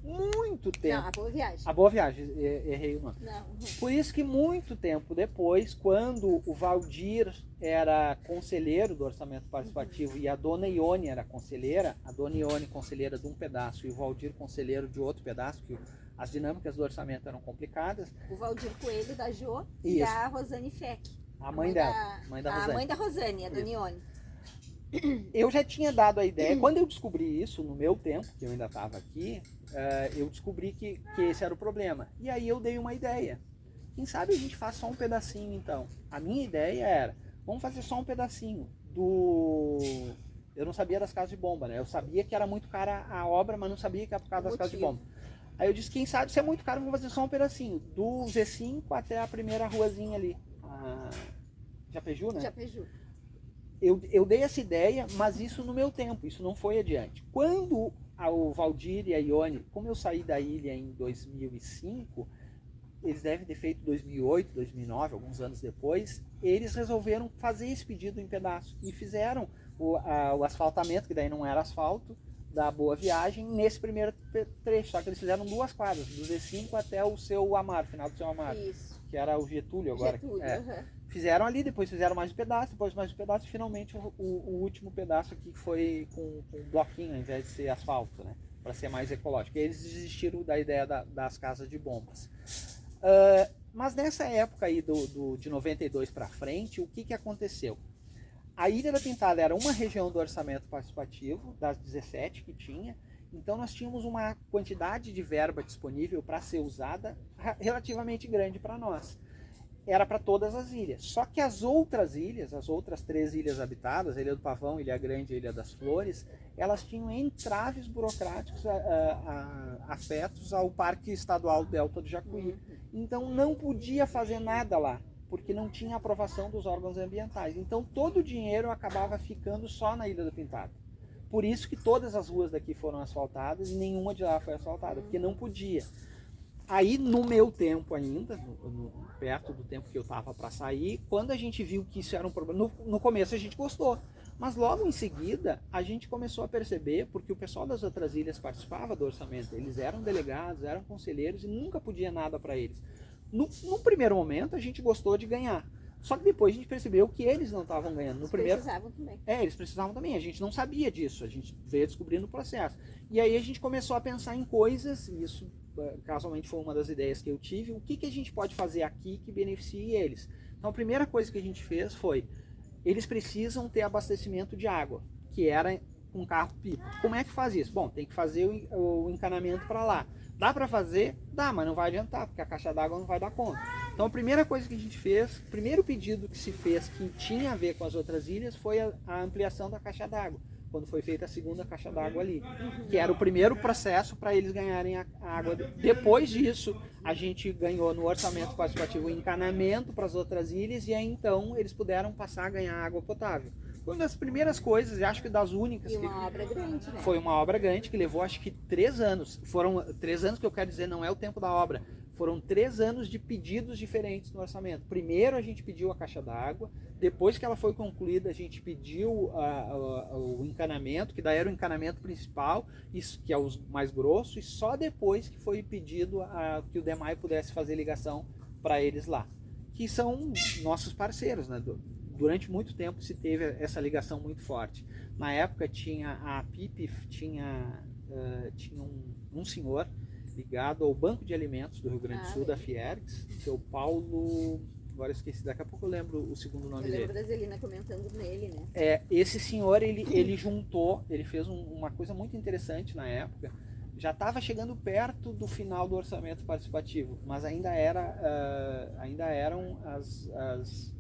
Speaker 2: Muito tempo.
Speaker 1: Não, a Boa Viagem.
Speaker 2: A Boa Viagem, errei o nome.
Speaker 1: Não.
Speaker 2: Por isso que muito tempo depois, quando o Valdir era conselheiro do orçamento participativo e a dona Ione era conselheira, a dona Ione conselheira de um pedaço e o Valdir conselheiro de outro pedaço, que as dinâmicas do orçamento eram complicadas.
Speaker 1: O Valdir Coelho da Jo e a Rosane Feck.
Speaker 2: A mãe dela. Mãe da Rosane.
Speaker 1: A mãe da Rosane, a dona Ione.
Speaker 2: Eu já tinha dado a ideia, quando eu descobri isso no meu tempo, que eu ainda estava aqui, eu descobri que esse era o problema. E aí eu dei uma ideia. Quem sabe a gente faz só um pedacinho então. A minha ideia era: vamos fazer só um pedacinho do... Eu não sabia das casas de bomba, né? Eu sabia que era muito cara a obra, mas não sabia que era por causa das casas de bomba. Aí eu disse: quem sabe, se é muito caro, vamos fazer só um pedacinho. Do Z5 até a primeira ruazinha ali. Japeju, né?
Speaker 1: Japeju.
Speaker 2: Eu dei essa ideia, mas isso no meu tempo, isso não foi adiante. Quando o Valdir e a Ione, como eu saí da ilha em 2005, eles devem ter feito 2008, 2009, alguns anos depois, eles resolveram fazer esse pedido em pedaço e fizeram o asfaltamento, que daí não era asfalto, da Boa Viagem, nesse primeiro trecho, só que eles fizeram 2 quadras, do Z5 até o seu Amaro, final do seu Amaro,
Speaker 1: Isso.
Speaker 2: que era o Getúlio agora.
Speaker 1: Getúlio,
Speaker 2: Fizeram ali, depois fizeram mais um pedaço, depois mais um pedaço, e finalmente o último pedaço aqui foi com bloquinho, ao invés de ser asfalto, né, para ser mais ecológico. E eles desistiram da ideia das casas de bombas. Mas nessa época aí de 92 para frente, o que aconteceu? A Ilha da Pintada era uma região do orçamento participativo, das 17 que tinha, então nós tínhamos uma quantidade de verba disponível para ser usada relativamente grande para nós. Era para todas as ilhas. Só que as outras ilhas, as outras 3 ilhas habitadas, a Ilha do Pavão, Ilha Grande e a Ilha das Flores, elas tinham entraves burocráticos afetos ao Parque Estadual Delta do Jacuí. Então não podia fazer nada lá, porque não tinha aprovação dos órgãos ambientais. Então todo o dinheiro acabava ficando só na Ilha da Pintada. Por isso que todas as ruas daqui foram asfaltadas e nenhuma de lá foi asfaltada, porque não podia. Aí no meu tempo ainda, perto do tempo que eu estava para sair, quando a gente viu que isso era um problema, no começo a gente gostou, mas logo em seguida a gente começou a perceber, porque o pessoal das outras ilhas participava do orçamento, eles eram delegados, eram conselheiros e nunca podia nada para eles. No primeiro momento a gente gostou de ganhar, só que depois a gente percebeu que eles não estavam ganhando.
Speaker 1: Eles precisavam também.
Speaker 2: Eles precisavam também, a gente não sabia disso, a gente veio descobrindo o processo. E aí a gente começou a pensar em coisas, e isso casualmente foi uma das ideias que eu tive, o que a gente pode fazer aqui que beneficie eles. Então a primeira coisa que a gente fez foi, eles precisam ter abastecimento de água, que era com carro-pipa. Como é que faz isso? Bom, tem que fazer o encanamento para lá. Dá para fazer? Dá, mas não vai adiantar, porque a caixa d'água não vai dar conta. Então a primeira coisa que a gente fez, o primeiro pedido que se fez que tinha a ver com as outras ilhas foi a ampliação da caixa d'água, quando foi feita a segunda caixa d'água ali, que era o primeiro processo para eles ganharem a água. Depois disso, a gente ganhou no orçamento participativo o encanamento para as outras ilhas e aí então eles puderam passar a ganhar água potável. Foi uma das primeiras coisas, e acho que das únicas.
Speaker 1: E uma obra grande, né?
Speaker 2: Foi uma obra grande que levou acho que 3 anos. Foram 3 anos que eu quero dizer, não é o tempo da obra. Foram 3 anos de pedidos diferentes no orçamento. Primeiro a gente pediu a caixa d'água, depois que ela foi concluída a gente pediu o encanamento, que daí era o encanamento principal, isso, que é o mais grosso, e só depois que foi pedido que o DEMAI pudesse fazer ligação para eles lá, que são nossos parceiros, né? Durante muito tempo se teve essa ligação muito forte. Na época tinha a PIP, tinha um senhor ligado ao Banco de Alimentos do Rio Grande do Sul, da Fiergs, seu Paulo, agora esqueci, daqui a pouco eu lembro o segundo nome dele.
Speaker 1: Eu lembro da Zelina comentando nele, né?
Speaker 2: Esse senhor, ele juntou, ele fez uma coisa muito interessante na época, já estava chegando perto do final do orçamento participativo, mas ainda eram as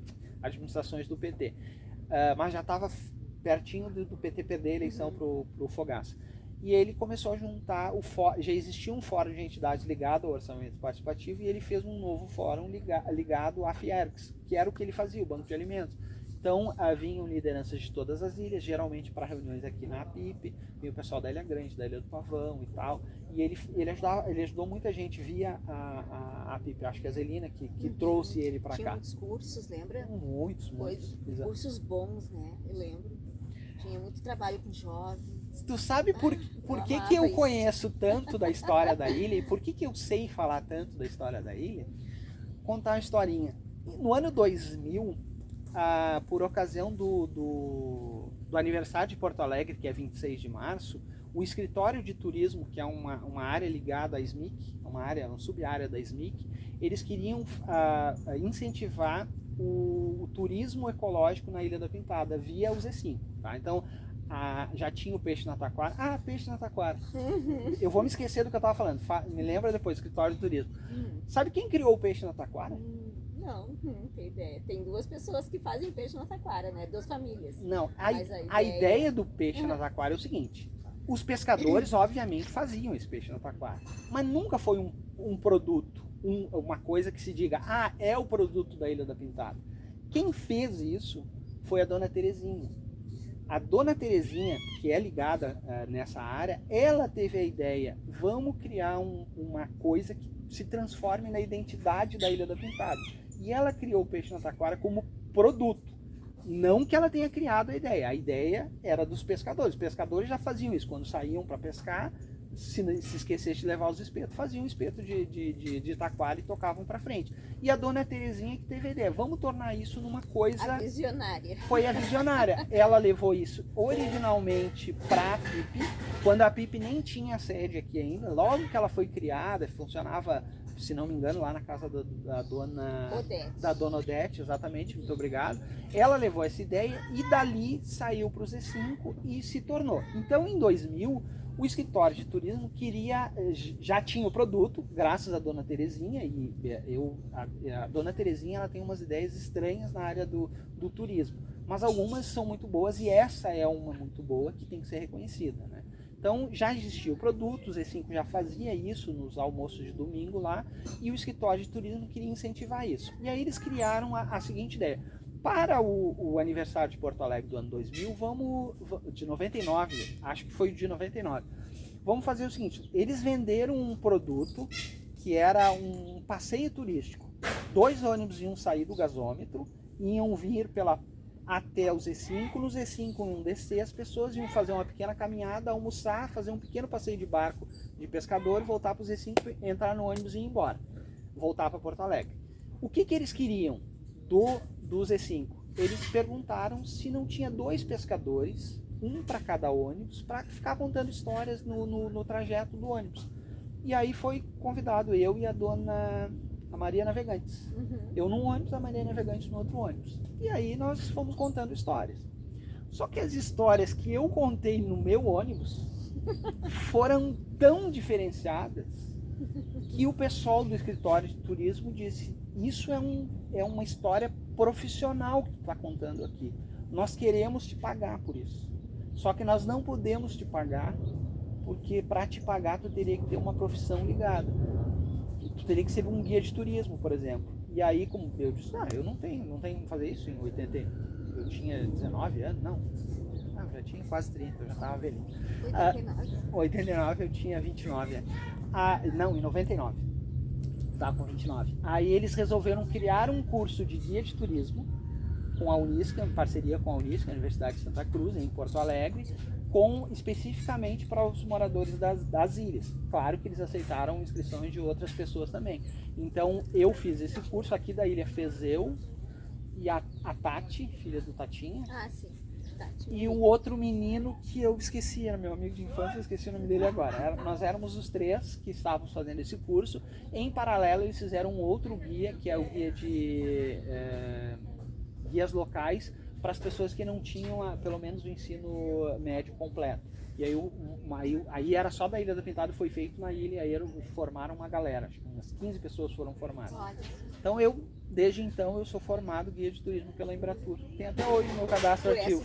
Speaker 2: administrações do PT, mas já estava pertinho do PT perder a eleição para o Fogaça. E ele começou a juntar, já existia um fórum de entidades ligado ao orçamento participativo e ele fez um novo fórum ligado à Fiergs, que era o que ele fazia, o Banco de Alimentos. Então, vinham lideranças de todas as ilhas, geralmente para reuniões aqui na APIP, vinha o pessoal da Ilha Grande, da Ilha do Pavão e tal, e ele ajudou muita gente via a APIP, acho que a Zelina que trouxe ele para cá.
Speaker 1: Tinha muitos cursos, lembra?
Speaker 2: Muitos.
Speaker 1: Cursos bons, né? Eu lembro. Tinha muito trabalho com jovens.
Speaker 2: Tu sabe por que eu conheço tanto da história da ilha e por que eu sei falar tanto da história da ilha? Contar uma historinha. No ano 2000, por ocasião do aniversário de Porto Alegre, que é 26 de março, o escritório de turismo, que é uma área ligada à SMIC, uma sub-área da SMIC, eles queriam incentivar o turismo ecológico na Ilha da Pintada via o Z5. Tá? Então, já tinha o peixe na taquara. Peixe na taquara. Eu vou me esquecer do que eu estava falando. Me lembra depois, escritório de turismo. Sabe quem criou o peixe na taquara?
Speaker 1: Não tem ideia. Tem 2 pessoas que fazem peixe na taquara, né? 2 famílias.
Speaker 2: Não, a ideia do peixe na taquara é o seguinte. Os pescadores, obviamente, faziam esse peixe na taquara. Mas nunca foi um produto, uma coisa que se diga, é o produto da Ilha da Pintada. Quem fez isso foi a dona Terezinha. a dona Terezinha, que é ligada nessa área, ela teve a ideia, vamos criar uma coisa que se transforme na identidade da Ilha da Pintada. E ela criou o peixe na taquara como produto. Não que ela tenha criado a ideia era dos pescadores. Os pescadores já faziam isso, quando saíam para pescar, se esquecesse de levar os espetos, faziam um espeto de taquara e tocavam para frente. E a dona Terezinha que teve a ideia, vamos tornar isso numa coisa...
Speaker 1: A visionária.
Speaker 2: Foi a visionária. Ela levou isso originalmente para a PIP, quando a PIP nem tinha sede aqui ainda. Logo que ela foi criada, funcionava, se não me engano, lá na casa da dona Odete, exatamente, muito obrigado. Ela levou essa ideia e dali saiu para o Z5 e se tornou. Então, em 2000, o escritório de turismo já tinha o produto, graças à dona Terezinha, e a dona Terezinha ela tem umas ideias estranhas na área do turismo, mas algumas são muito boas e essa é uma muito boa que tem que ser reconhecida, né? Então já existia o produto, o Z5 já fazia isso nos almoços de domingo lá, e o escritório de turismo queria incentivar isso. E aí eles criaram a seguinte ideia: para o aniversário de Porto Alegre do ano 2000, de 99, acho que foi de 99, vamos fazer o seguinte, eles venderam um produto que era um passeio turístico. 2 ônibus iam sair do gasômetro, iam vir até o Z5, no Z5 iam descer, as pessoas iam fazer uma pequena caminhada, almoçar, fazer um pequeno passeio de barco de pescador, voltar para o Z5, entrar no ônibus e ir embora, voltar para Porto Alegre. O que eles queriam do Z5? Eles perguntaram se não tinha 2 pescadores, um para cada ônibus, para ficar contando histórias no trajeto do ônibus. E aí foi convidado eu e a Maria Navegantes. Eu num ônibus, a Maria Navegantes no outro ônibus. E aí nós fomos contando histórias. Só que as histórias que eu contei no meu ônibus foram tão diferenciadas que o pessoal do escritório de turismo disse: isso é uma história profissional que tu está contando aqui. Nós queremos te pagar por isso. Só que nós não podemos te pagar, porque para te pagar tu teria que ter uma profissão ligada. Tu teria que ser um guia de turismo, por exemplo. E aí, como eu disse, eu não tenho que fazer isso em 80. Eu tinha 19 anos, não. Já tinha quase 30, eu já estava velhinho. 89 eu tinha 29 anos. Não, em 99. Estava com 29. Aí eles resolveram criar um curso de guia de turismo com a Unisca, em parceria com a Unisca, a Universidade de Santa Cruz, em Porto Alegre, especificamente para os moradores das ilhas. Claro que eles aceitaram inscrições de outras pessoas também. Então eu fiz esse curso, aqui da ilha fez eu e a Tati, filha do Tatinha.
Speaker 1: Sim. Tati.
Speaker 2: E o outro menino que eu esqueci, era meu amigo de infância, eu esqueci o nome dele agora. Nós éramos os 3 que estávamos fazendo esse curso. Em paralelo eles fizeram um outro guia, que é o guia de guias locais, para as pessoas que não tinham pelo menos o ensino médio completo. E aí era só da Ilha da Pintada, foi feito na ilha, e aí formaram uma galera, acho que umas 15 pessoas foram formadas. Então desde então eu sou formado guia de turismo pela Embratur. Tem até hoje o meu cadastro ativo.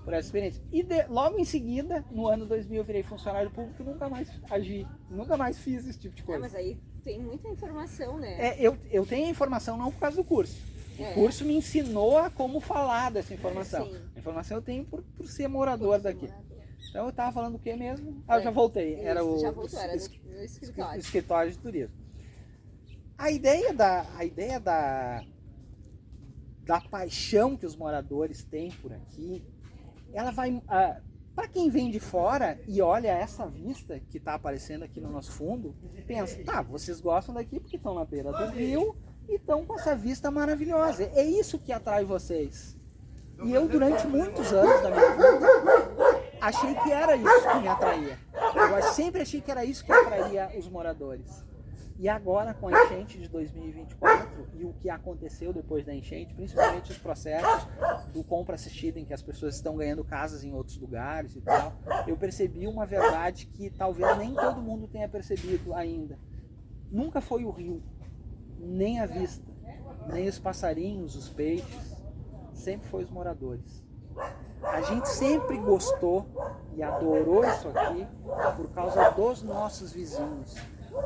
Speaker 2: Por essa experiência. E logo em seguida, no ano 2000, eu virei funcionário público e nunca mais agi, nunca mais fiz esse tipo de coisa.
Speaker 1: Mas aí tem muita informação, né?
Speaker 2: Eu tenho a informação não por causa do curso. O curso me ensinou a como falar dessa informação.
Speaker 1: Sim.
Speaker 2: A informação eu tenho por ser morador daqui. Então eu estava falando o que mesmo? Eu já voltei.
Speaker 1: Isso,
Speaker 2: era o escritório de turismo. A ideia da paixão que os moradores têm por aqui, ela vai... para quem vem de fora e olha essa vista que está aparecendo aqui no nosso fundo, pensa, vocês gostam daqui porque estão na beira do rio, e estão com essa vista maravilhosa. É isso que atrai vocês. E eu, durante muitos anos da minha vida, achei que era isso que me atraía. Eu sempre achei que era isso que atraía os moradores. E agora, com a enchente de 2024 e o que aconteceu depois da enchente, principalmente os processos do compra assistida, em que as pessoas estão ganhando casas em outros lugares e tal, eu percebi uma verdade que talvez nem todo mundo tenha percebido ainda. Nunca foi o rio, nem a vista, nem os passarinhos, os peixes, sempre foi os moradores. A gente sempre gostou e adorou isso aqui por causa dos nossos vizinhos,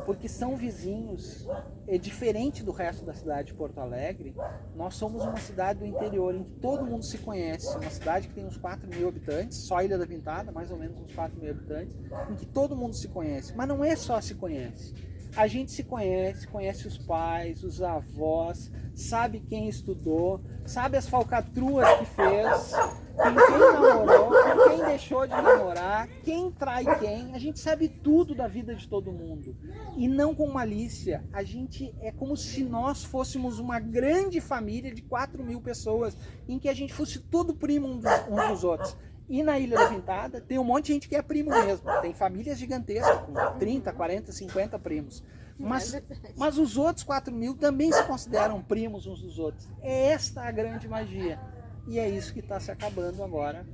Speaker 2: porque são vizinhos, é diferente do resto da cidade de Porto Alegre. Nós somos uma cidade do interior em que todo mundo se conhece, uma cidade que tem uns 4.000 habitantes, só a Ilha da Pintada, mais ou menos uns 4.000 habitantes, em que todo mundo se conhece, mas não é só se conhece. A gente se conhece, conhece os pais, os avós, sabe quem estudou, sabe as falcatruas que fez, com quem namorou, com quem deixou de namorar, quem trai quem. A gente sabe tudo da vida de todo mundo. E não com malícia. A gente é como se nós fôssemos uma grande família de 4.000 pessoas, em que a gente fosse todo primo uns dos outros. E na Ilha da Pintada tem um monte de gente que é primo mesmo. Tem famílias gigantescas, com 30, 40, 50 primos. Mas os outros 4.000 também se consideram primos uns dos outros. É esta a grande magia. E é isso que está se acabando agora.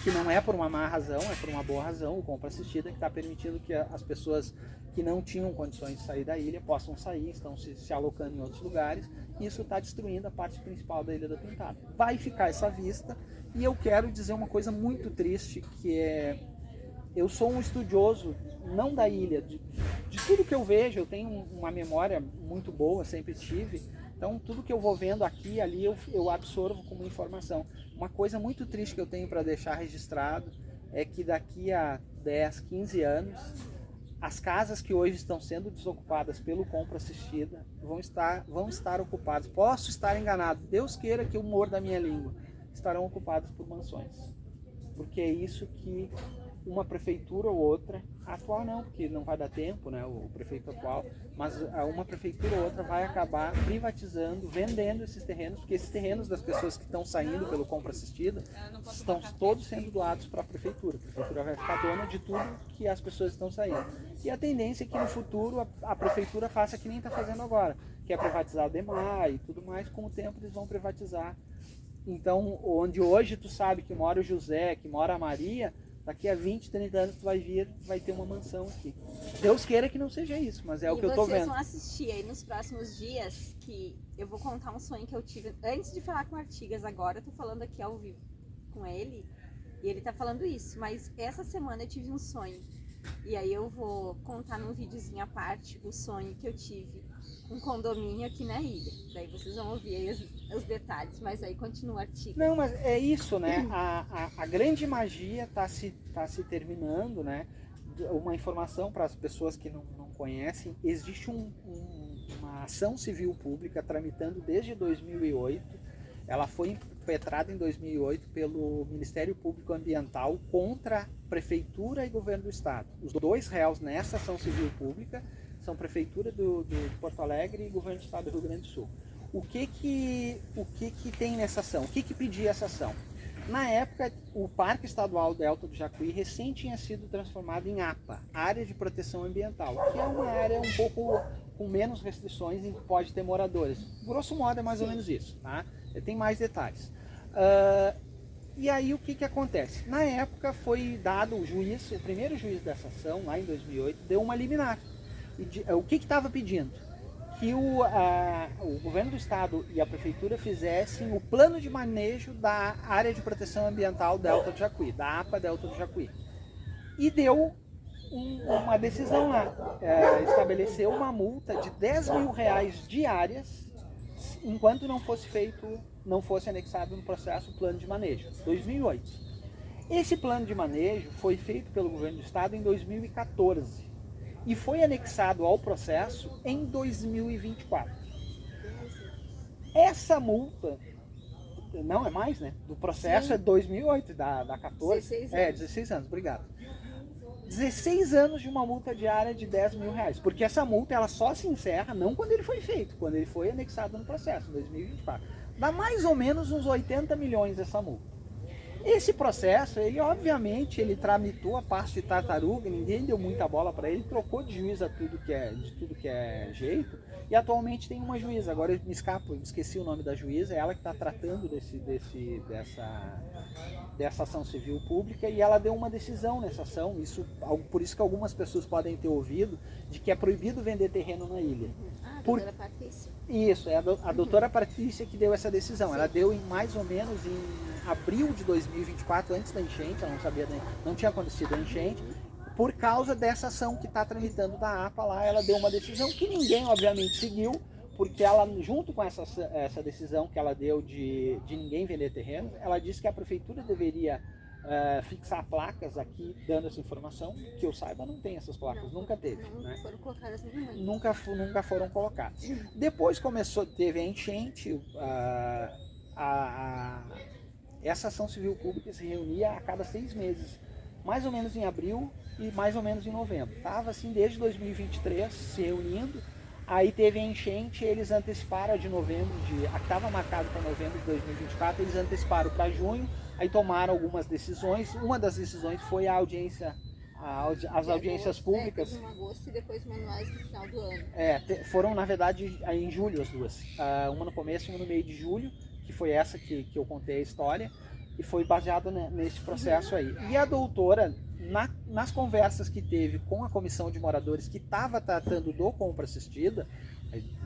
Speaker 2: Que não é por uma má razão, é por uma boa razão. O compra assistida que está permitindo que as pessoas que não tinham condições de sair da ilha possam sair, estão se alocando em outros lugares. E isso está destruindo a parte principal da Ilha da Pintada. Vai ficar essa vista. E eu quero dizer uma coisa muito triste, que é... Eu sou um estudioso, não da ilha, de tudo que eu vejo. Eu tenho uma memória muito boa, sempre tive. Então, tudo que eu vou vendo aqui e ali, eu absorvo como informação. Uma coisa muito triste que eu tenho para deixar registrado é que daqui a 10, 15 anos, as casas que hoje estão sendo desocupadas pelo compra assistida vão estar ocupadas. Posso estar enganado, Deus queira que eu morda a minha língua. Estarão ocupadas por mansões. Porque é isso que uma prefeitura ou outra, a atual não, porque não vai dar tempo, né, o prefeito atual, mas uma prefeitura ou outra vai acabar privatizando, vendendo esses terrenos, porque esses terrenos das pessoas que estão saindo pelo compra assistida estão todos sendo doados para a prefeitura. A prefeitura vai ficar dona de tudo que as pessoas estão saindo. E a tendência é que no futuro a prefeitura faça que nem está fazendo agora, que é privatizar o DEMAI e tudo mais. Com o tempo eles vão privatizar. Então, onde hoje tu sabe que mora o José, que mora a Maria, daqui a 20, 30 anos tu vai ter uma mansão aqui. Deus queira que não seja isso, mas é o que eu tô vendo.
Speaker 1: E vocês vão assistir aí nos próximos dias, que eu vou contar um sonho que eu tive antes de falar com o Artigas. Agora eu tô falando aqui ao vivo com ele, e ele tá falando isso. Mas essa semana eu tive um sonho, e aí eu vou contar num videozinho à parte o sonho que eu tive. Um condomínio aqui na ilha. Daí vocês vão ouvir aí os detalhes, mas aí continua o artigo.
Speaker 2: Não, mas é isso, né? A grande magia está se terminando, né? Uma informação para as pessoas que não conhecem: existe uma ação civil pública tramitando desde 2008. Ela foi impetrada em 2008 pelo Ministério Público Ambiental contra a Prefeitura e Governo do Estado. Os dois réus nessa ação civil pública são Prefeitura de Porto Alegre e Governo do Estado do Rio Grande do Sul. O que tem nessa ação? O que pedia essa ação? Na época, o Parque Estadual Delta do Jacuí recém tinha sido transformado em APA, Área de Proteção Ambiental, que é uma área um pouco com menos restrições em que pode ter moradores. Grosso modo é mais ou menos isso, tá? Tem mais detalhes. E aí o que acontece? Na época foi dado o primeiro juiz dessa ação, lá em 2008, deu uma liminar. O que estava pedindo? Que o governo do estado e a prefeitura fizessem o plano de manejo da área de proteção ambiental Delta do Jacuí, da APA Delta do Jacuí. E deu uma decisão lá, estabeleceu uma multa de R$10.000 diárias enquanto não fosse anexado no processo o plano de manejo, 2008. Esse plano de manejo foi feito pelo governo do estado em 2014. E foi anexado ao processo em 2024. Essa multa, não é mais, né? Do processo. Sim. É 2008, da 14. 16 anos. 16 anos, obrigado. 16 anos de uma multa diária de R$10.000. Porque essa multa ela só se encerra não quando ele foi feito, quando ele foi anexado no processo, em 2024. Dá mais ou menos uns 80 milhões essa multa. Esse processo, ele obviamente, ele tramitou a parte de tartaruga, ninguém deu muita bola para ele, trocou de juiz de tudo que é jeito, e atualmente tem uma juíza. Agora eu esqueci o nome da juíza, é ela que está tratando dessa ação civil pública, e ela deu uma decisão nessa ação. Por isso que algumas pessoas podem ter ouvido de que é proibido vender terreno na ilha.
Speaker 1: Doutora Patrícia.
Speaker 2: Isso, é a doutora Patrícia que deu essa decisão. Sim. Ela deu em mais ou menos em abril de 2024, antes da enchente. Ela não tinha acontecido a enchente. por causa dessa ação que está tramitando da APA lá. Ela deu uma decisão que ninguém, obviamente, seguiu, porque ela, junto com essa decisão que ela deu de ninguém vender terreno, ela disse que a prefeitura deveria fixar placas aqui dando essa informação. Que eu saiba, não tem essas placas, nunca teve.
Speaker 1: Não foram colocadas nenhuma.
Speaker 2: Nunca foram colocadas. Depois teve a enchente, essa ação civil pública se reunia a cada 6 meses, mais ou menos em abril e mais ou menos em novembro. Estava assim desde 2023 se reunindo. Aí teve a enchente, eles anteciparam a de novembro, a que estava marcado para novembro de 2024, eles anteciparam para junho, aí tomaram algumas decisões. Uma das decisões foi a audiência, as audiências públicas.
Speaker 1: Em agosto e depois manuais no final do ano.
Speaker 2: Foram na verdade em julho as duas, uma no começo e uma no meio de julho, que foi essa que eu contei a história, e foi baseada nesse processo aí. E a doutora, nas conversas que teve com a comissão de moradores que estava tratando do compra assistida,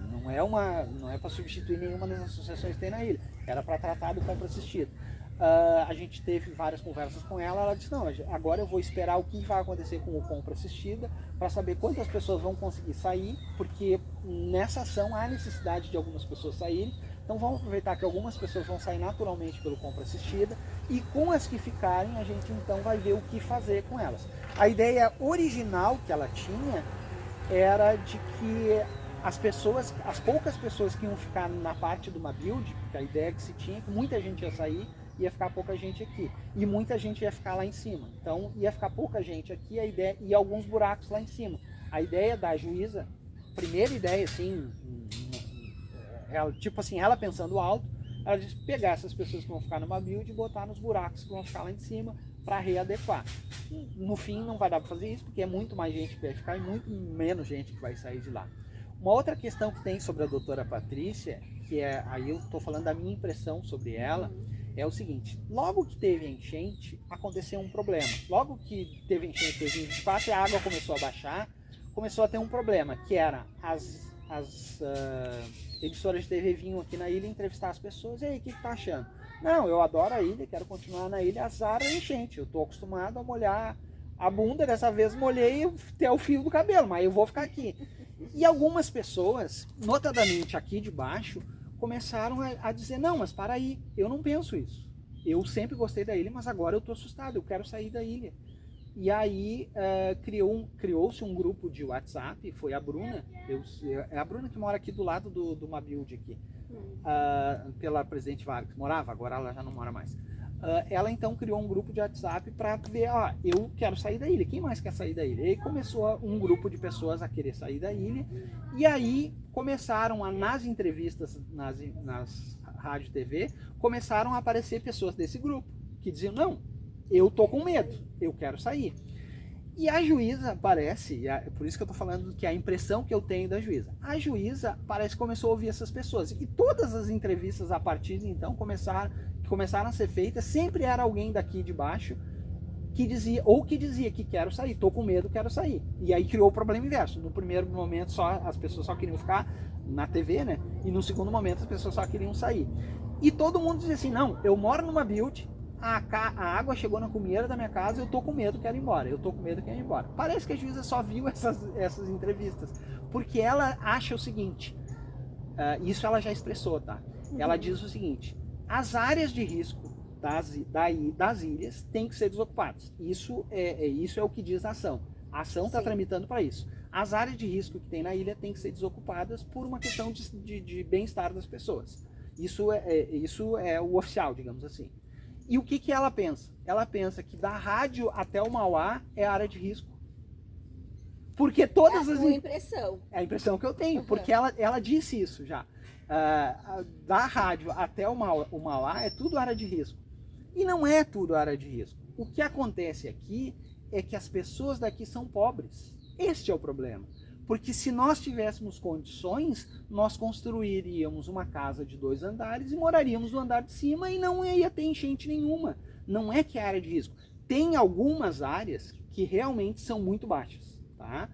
Speaker 2: não é para substituir nenhuma das associações que tem na ilha, era para tratar do compra assistida. A gente teve várias conversas com ela, ela disse, não, agora eu vou esperar o que vai acontecer com o compra assistida, para saber quantas pessoas vão conseguir sair, porque nessa ação há necessidade de algumas pessoas saírem. Então vamos aproveitar que algumas pessoas vão sair naturalmente pelo compra assistida, e com as que ficarem a gente então vai ver o que fazer com elas. A ideia original que ela tinha era de que as poucas pessoas que iam ficar na parte do Mabuild, porque a ideia que se tinha é que muita gente ia sair, ia ficar pouca gente aqui, e muita gente ia ficar lá em cima. Então ia ficar pouca gente aqui, a ideia, e alguns buracos lá em cima. A ideia da juíza, primeira ideia assim, ela pensando alto, ela disse pegar essas pessoas que vão ficar numa build e botar nos buracos que vão ficar lá em cima para readequar. No fim não vai dar para fazer isso, porque é muito mais gente que vai ficar e muito menos gente que vai sair de lá. Uma outra questão que tem sobre a doutora Patrícia, que aí eu estou falando da minha impressão sobre ela, é o seguinte: logo que teve a enchente, aconteceu um problema. Logo que teve enchente, teve 24, e a água começou a baixar, começou a ter um problema, que era as emissoras de TV vinham aqui na ilha entrevistar as pessoas. E aí, o que tá achando? Não, eu adoro a ilha, quero continuar na ilha, azar a enchente. Eu tô acostumado a molhar a bunda, dessa vez molhei até o fio do cabelo, mas eu vou ficar aqui. E algumas pessoas, notadamente aqui de baixo, começaram a dizer, não, mas para aí, eu não penso isso. Eu sempre gostei da ilha, mas agora eu tô assustado, eu quero sair da ilha. E aí criou-se um grupo de WhatsApp, foi a Bruna, é a Bruna que mora aqui do lado do Mabuild aqui, pela Presidente Vargas, morava, agora ela já não mora mais. Ela então criou um grupo de WhatsApp para ver, eu quero sair da ilha, quem mais quer sair da ilha? E aí começou um grupo de pessoas a querer sair da ilha, e aí começaram nas entrevistas, nas rádio e TV, começaram a aparecer pessoas desse grupo, que diziam, não, eu tô com medo, eu quero sair. E a juíza parece, por isso que eu tô falando que a impressão que eu tenho da juíza, a juíza parece que começou a ouvir essas pessoas, e todas as entrevistas a partir de então começaram a ser feitas, sempre era alguém daqui de baixo que dizia que quero sair, tô com medo, quero sair. E aí criou o problema inverso. No primeiro momento as pessoas só queriam ficar na TV, né? E no segundo momento as pessoas só queriam sair. E todo mundo dizia assim, não, eu moro numa build, a água chegou na cumieira da minha casa, eu tô com medo, quero ir embora. Eu tô com medo, quero ir embora. Parece que a juíza só viu essas entrevistas, porque ela acha o seguinte, isso ela já expressou, tá? Ela diz o seguinte, as áreas de risco das ilhas têm que ser desocupadas. Isso é o que diz a ação. A ação está tramitando para isso. As áreas de risco que tem na ilha têm que ser desocupadas por uma questão de bem-estar das pessoas. Isso é o oficial, digamos assim. E o que ela pensa? Ela pensa que da rádio até o Mauá é área de risco. Porque todas as...
Speaker 1: impressão.
Speaker 2: É a impressão que eu tenho, porque ela disse isso já. Da rádio até o Mauá é tudo área de risco. E não é tudo área de risco. O que acontece aqui é que as pessoas daqui são pobres. Este é o problema. Porque se nós tivéssemos condições, nós construiríamos uma casa de 2 andares e moraríamos no andar de cima e não ia ter enchente nenhuma. Não é que é área de risco. Tem algumas áreas que realmente são muito baixas, tá?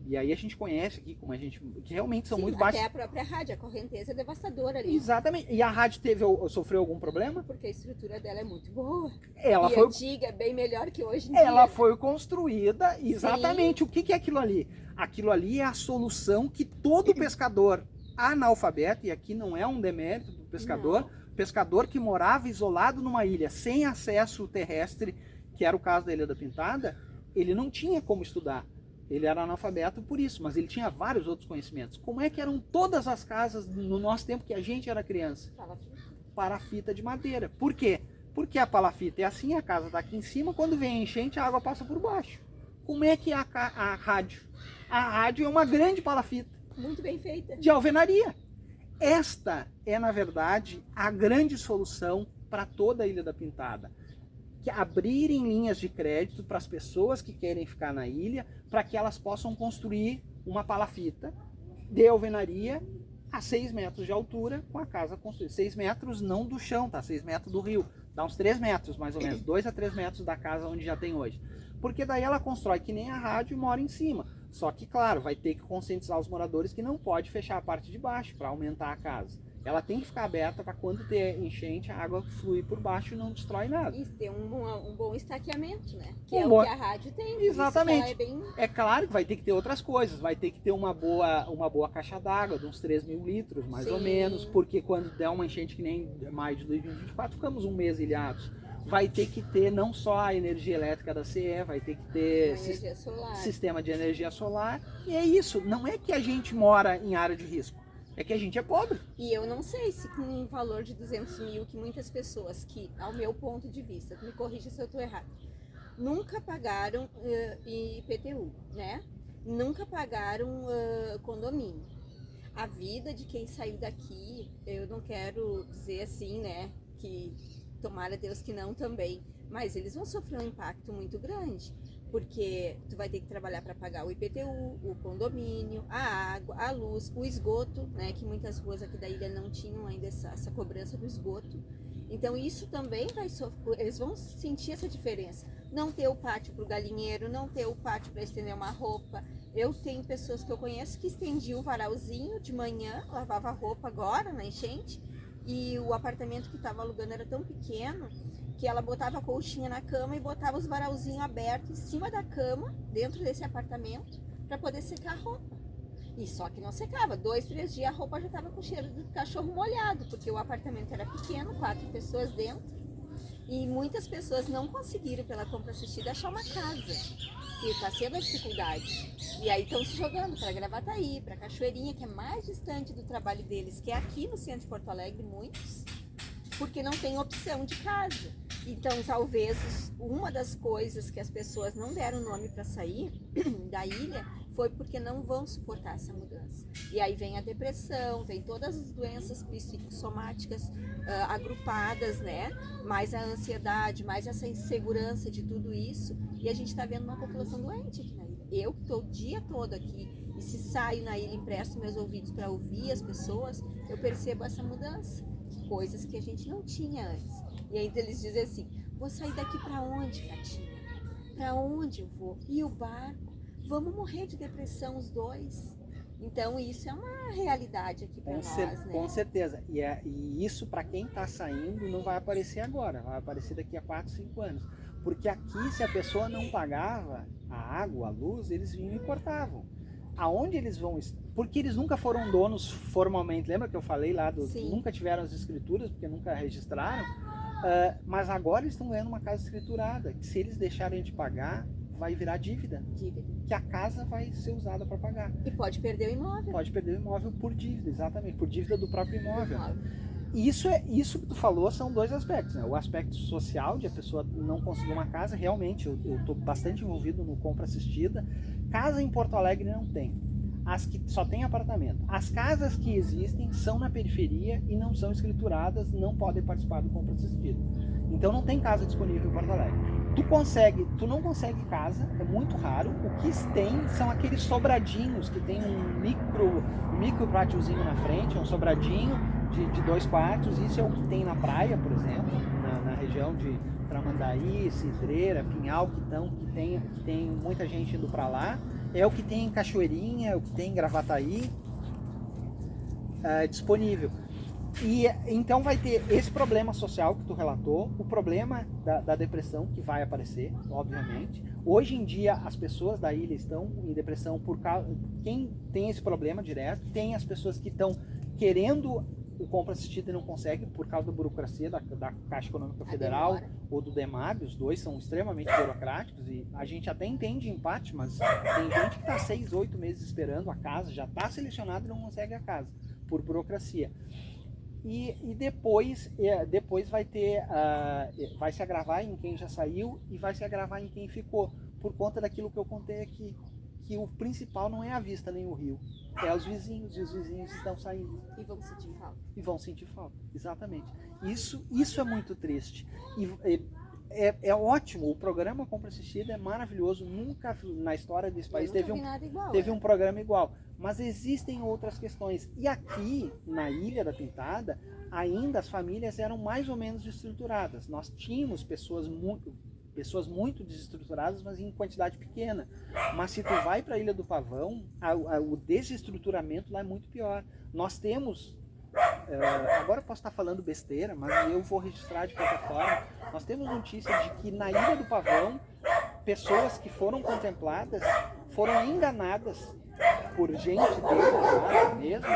Speaker 2: E aí a gente conhece aqui, como a gente, que realmente são
Speaker 1: Sim,
Speaker 2: muito baixos.
Speaker 1: até a própria rádio, a correnteza é devastadora ali.
Speaker 2: Exatamente. E a rádio sofreu algum problema?
Speaker 1: Porque a estrutura dela é muito boa.
Speaker 2: Ela
Speaker 1: e
Speaker 2: foi,
Speaker 1: antiga, é bem melhor que hoje em dia.
Speaker 2: ela foi construída exatamente.
Speaker 1: Sim.
Speaker 2: O que é aquilo ali? Aquilo ali é a solução que todo pescador analfabeto, e aqui não é um demérito do pescador, pescador que morava isolado numa ilha, sem acesso terrestre, que era o caso da Ilha da Pintada, ele não tinha como estudar. Ele era analfabeto por isso, mas ele tinha vários outros conhecimentos. Como é que eram todas as casas no nosso tempo que a gente era criança? Palafita de madeira. Por quê? Porque a palafita é assim, a casa está aqui em cima, quando vem a enchente, a água passa por baixo. Como é que é a rádio? A rádio é uma grande palafita.
Speaker 1: Muito bem feita.
Speaker 2: De alvenaria. Esta é, na verdade, a grande solução para toda a Ilha da Pintada. Que abrirem linhas de crédito para as pessoas que querem ficar na ilha, para que elas possam construir uma palafita de alvenaria a 6 metros de altura, com a casa construída. 6 metros não do chão, tá? 6 metros do rio. Dá uns 3 metros, mais ou menos. 2 a 3 metros da casa onde já tem hoje. Porque daí ela constrói que nem a rádio e mora em cima. Só que, claro, vai ter que conscientizar os moradores que não pode fechar a parte de baixo para aumentar a casa. Ela tem que ficar aberta para quando ter enchente, a água fluir por baixo e não destrói nada.
Speaker 1: E ter um bom estaqueamento, né? Que
Speaker 2: Um
Speaker 1: o que a rádio tem.
Speaker 2: Exatamente.
Speaker 1: Bem...
Speaker 2: É claro que vai ter que ter outras coisas. Vai ter que ter uma boa caixa d'água, de uns 3.000 litros, mais ou menos. Porque quando der uma enchente que nem maio de 2024, ficamos um mês ilhados. Vai ter que ter não só a energia elétrica da CE, vai ter que ter sistema de energia solar. E é isso. Não é que a gente mora em área de risco. É que a gente é pobre.
Speaker 1: E eu não sei se com um valor de 200 mil, que muitas pessoas que, ao meu ponto de vista, me corrija se eu estou errado, nunca pagaram IPTU, né? Nunca pagaram condomínio. A vida de quem saiu daqui, eu não quero dizer assim, né? Que tomara Deus que não também, mas eles vão sofrer um impacto muito grande. Porque tu vai ter que trabalhar para pagar o IPTU, o condomínio, a água, a luz, o esgoto, né? Que muitas ruas aqui da ilha não tinham ainda essa cobrança do esgoto. Então isso também vai sofrer, eles vão sentir essa diferença. Não ter o pátio para o galinheiro, não ter o pátio para estender uma roupa. Eu tenho pessoas que eu conheço que estendiam o varalzinho de manhã, lavava a roupa agora na enchente, e o apartamento que estava alugando era tão pequeno que ela botava a colchinha na cama e botava os varalzinhos abertos em cima da cama, dentro desse apartamento, para poder secar a roupa. E só que não secava. 2, 3 dias a roupa já estava com cheiro de cachorro molhado, porque o apartamento era pequeno, 4 pessoas dentro. E muitas pessoas não conseguiram, pela compra assistida, achar uma casa. E está sendo a dificuldade. E aí estão se jogando para Gravataí, para Cachoeirinha, que é mais distante do trabalho deles, que é aqui no centro de Porto Alegre, muitos, porque não tem opção de casa. Então, talvez uma das coisas que as pessoas não deram nome para sair da ilha foi porque não vão suportar essa mudança. E aí vem a depressão, vem todas as doenças psicossomáticas agrupadas, né? Mais a ansiedade, mais essa insegurança de tudo isso. E a gente está vendo uma população doente aqui na ilha. Eu que estou o dia todo aqui, e se saio na ilha e empresto meus ouvidos para ouvir as pessoas, eu percebo essa mudança. Coisas que a gente não tinha antes. E aí eles dizem assim, vou sair daqui para onde, Catinha? Para onde eu vou? E o barco? Vamos morrer de depressão os dois? Então isso é uma realidade aqui para nós, né?
Speaker 2: Com certeza. E isso para quem está saindo não vai aparecer agora, vai aparecer daqui a 4, 5 anos. Porque aqui, se a pessoa não pagava a água, a luz, eles vinham e cortavam. Aonde eles vão... Porque eles nunca foram donos formalmente. Lembra que eu falei lá? Nunca tiveram as escrituras, porque nunca registraram. Mas agora eles estão ganhando uma casa escriturada. Que se eles deixarem de pagar, vai virar dívida. Que a casa vai ser usada para pagar.
Speaker 1: E pode perder o imóvel.
Speaker 2: Pode perder o imóvel por dívida, exatamente. Por dívida do próprio imóvel. Isso que tu falou são 2 aspectos, né? O aspecto social, de a pessoa não conseguir uma casa. Realmente, eu estou bastante envolvido no compra assistida. Casa em Porto Alegre não tem. As que só tem apartamento. As casas que existem são na periferia e não são escrituradas, não podem participar do compra assistido. Então não tem casa disponível em Porto Alegre. Tu não consegue casa, é muito raro. O que tem são aqueles sobradinhos que tem um micro pátiozinho na frente, um sobradinho de 2 quartos. Isso é o que tem na praia, por exemplo, na região de Tramandaí, Cidreira, Pinhal, que tem muita gente indo para lá. é o que tem em Cachoeirinha, é o que tem em Gravataí, disponível. E então vai ter esse problema social que tu relatou, o problema da depressão que vai aparecer, obviamente. Hoje em dia as pessoas da ilha estão em depressão por causa... Quem tem esse problema direto, tem as pessoas que estão querendo o compra assistida e não conseguem por causa da burocracia da Caixa Econômica Federal ou do DEMAB, os dois são extremamente burocráticos e a gente até entende em parte, mas tem gente que está 6, 8 meses esperando a casa, já está selecionado e não consegue a casa, por burocracia. E depois vai ter, vai se agravar em quem já saiu e vai se agravar em quem ficou, por conta daquilo que eu contei aqui, que o principal não é a vista nem o rio, é os vizinhos, e os vizinhos estão saindo.
Speaker 1: E vão sentir falta.
Speaker 2: E vão sentir falta, exatamente. Isso é muito triste. É ótimo, o programa Compra Assistida é maravilhoso, nunca na história desse país teve um programa igual. Mas existem outras questões. E aqui, na Ilha da Pintada, ainda as famílias eram mais ou menos estruturadas. Nós tínhamos pessoas muito desestruturadas, mas em quantidade pequena. Mas se tu vai para a Ilha do Pavão, o desestruturamento lá é muito pior. Nós temos, agora eu posso estar falando besteira, mas eu vou registrar de qualquer forma, nós temos notícia de que na Ilha do Pavão, pessoas que foram contempladas foram enganadas por gente deles mesmo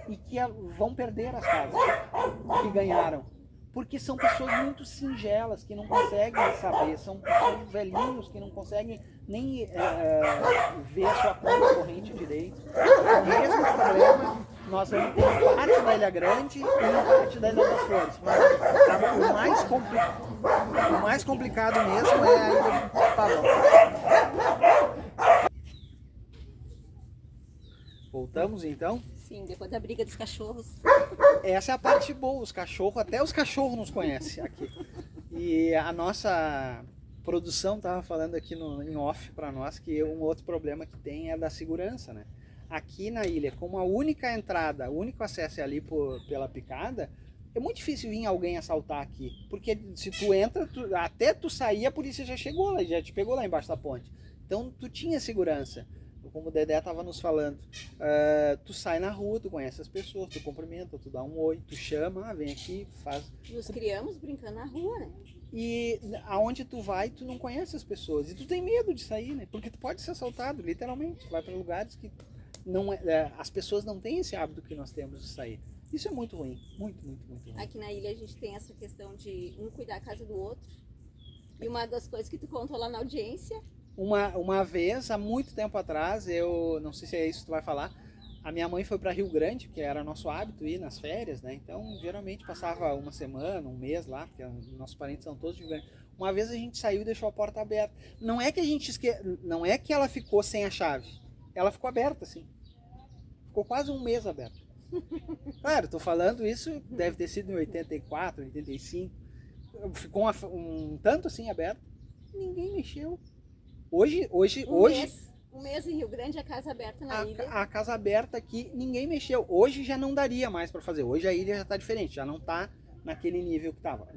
Speaker 2: e que vão perder as casas que ganharam. Porque são pessoas muito singelas, que não conseguem saber, são velhinhos que não conseguem nem ver a sua conta corrente direito. O mesmo problema nós vamos ter em parte da Ilha Grande e em parte da Ilha das Flores. Mas o mais complicado mesmo é a Ilha do Pavão. Voltamos então?
Speaker 1: Sim, depois da briga dos cachorros.
Speaker 2: Essa é a parte boa, os cachorros, até os cachorros nos conhecem aqui. E a nossa produção estava falando aqui em off para nós que um outro problema que tem é da segurança, né? Aqui na ilha, como a única entrada, o único acesso é ali pela picada, é muito difícil vir alguém assaltar aqui. Porque se tu entra, até tu sair, a polícia já chegou lá, já te pegou lá embaixo da ponte. Então tu tinha segurança. Como o Dedé estava nos falando, tu sai na rua, tu conhece as pessoas, tu cumprimenta, tu dá um oi, tu chama, vem aqui, faz...
Speaker 1: Nos criamos brincando na rua, né?
Speaker 2: E aonde tu vai, tu não conhece as pessoas, e tu tem medo de sair, né? Porque tu pode ser assaltado, literalmente, tu vai para lugares que não as pessoas não têm esse hábito que nós temos de sair. Isso é muito ruim, muito, muito, muito ruim.
Speaker 1: Aqui na ilha a gente tem essa questão de um cuidar da casa do outro, e uma das coisas que tu contou lá na audiência...
Speaker 2: Uma vez, há muito tempo atrás, eu não sei se é isso que tu vai falar, a minha mãe foi para Rio Grande, que era nosso hábito ir nas férias, né? Então, geralmente passava uma semana, um mês lá, porque nossos parentes são todos de Rio Grande. Uma vez a gente saiu e deixou a porta aberta. Não é que não é que ela ficou sem a chave, ela ficou aberta, assim. Ficou quase um mês aberta. Claro, tô falando isso, deve ter sido em 84, 85. Ficou um tanto assim aberto, ninguém mexeu. Hoje
Speaker 1: Um mês em Rio Grande, a casa aberta na ilha.
Speaker 2: A casa aberta aqui, ninguém mexeu. Hoje já não daria mais para fazer. Hoje a ilha já está diferente, já não está naquele nível que estava.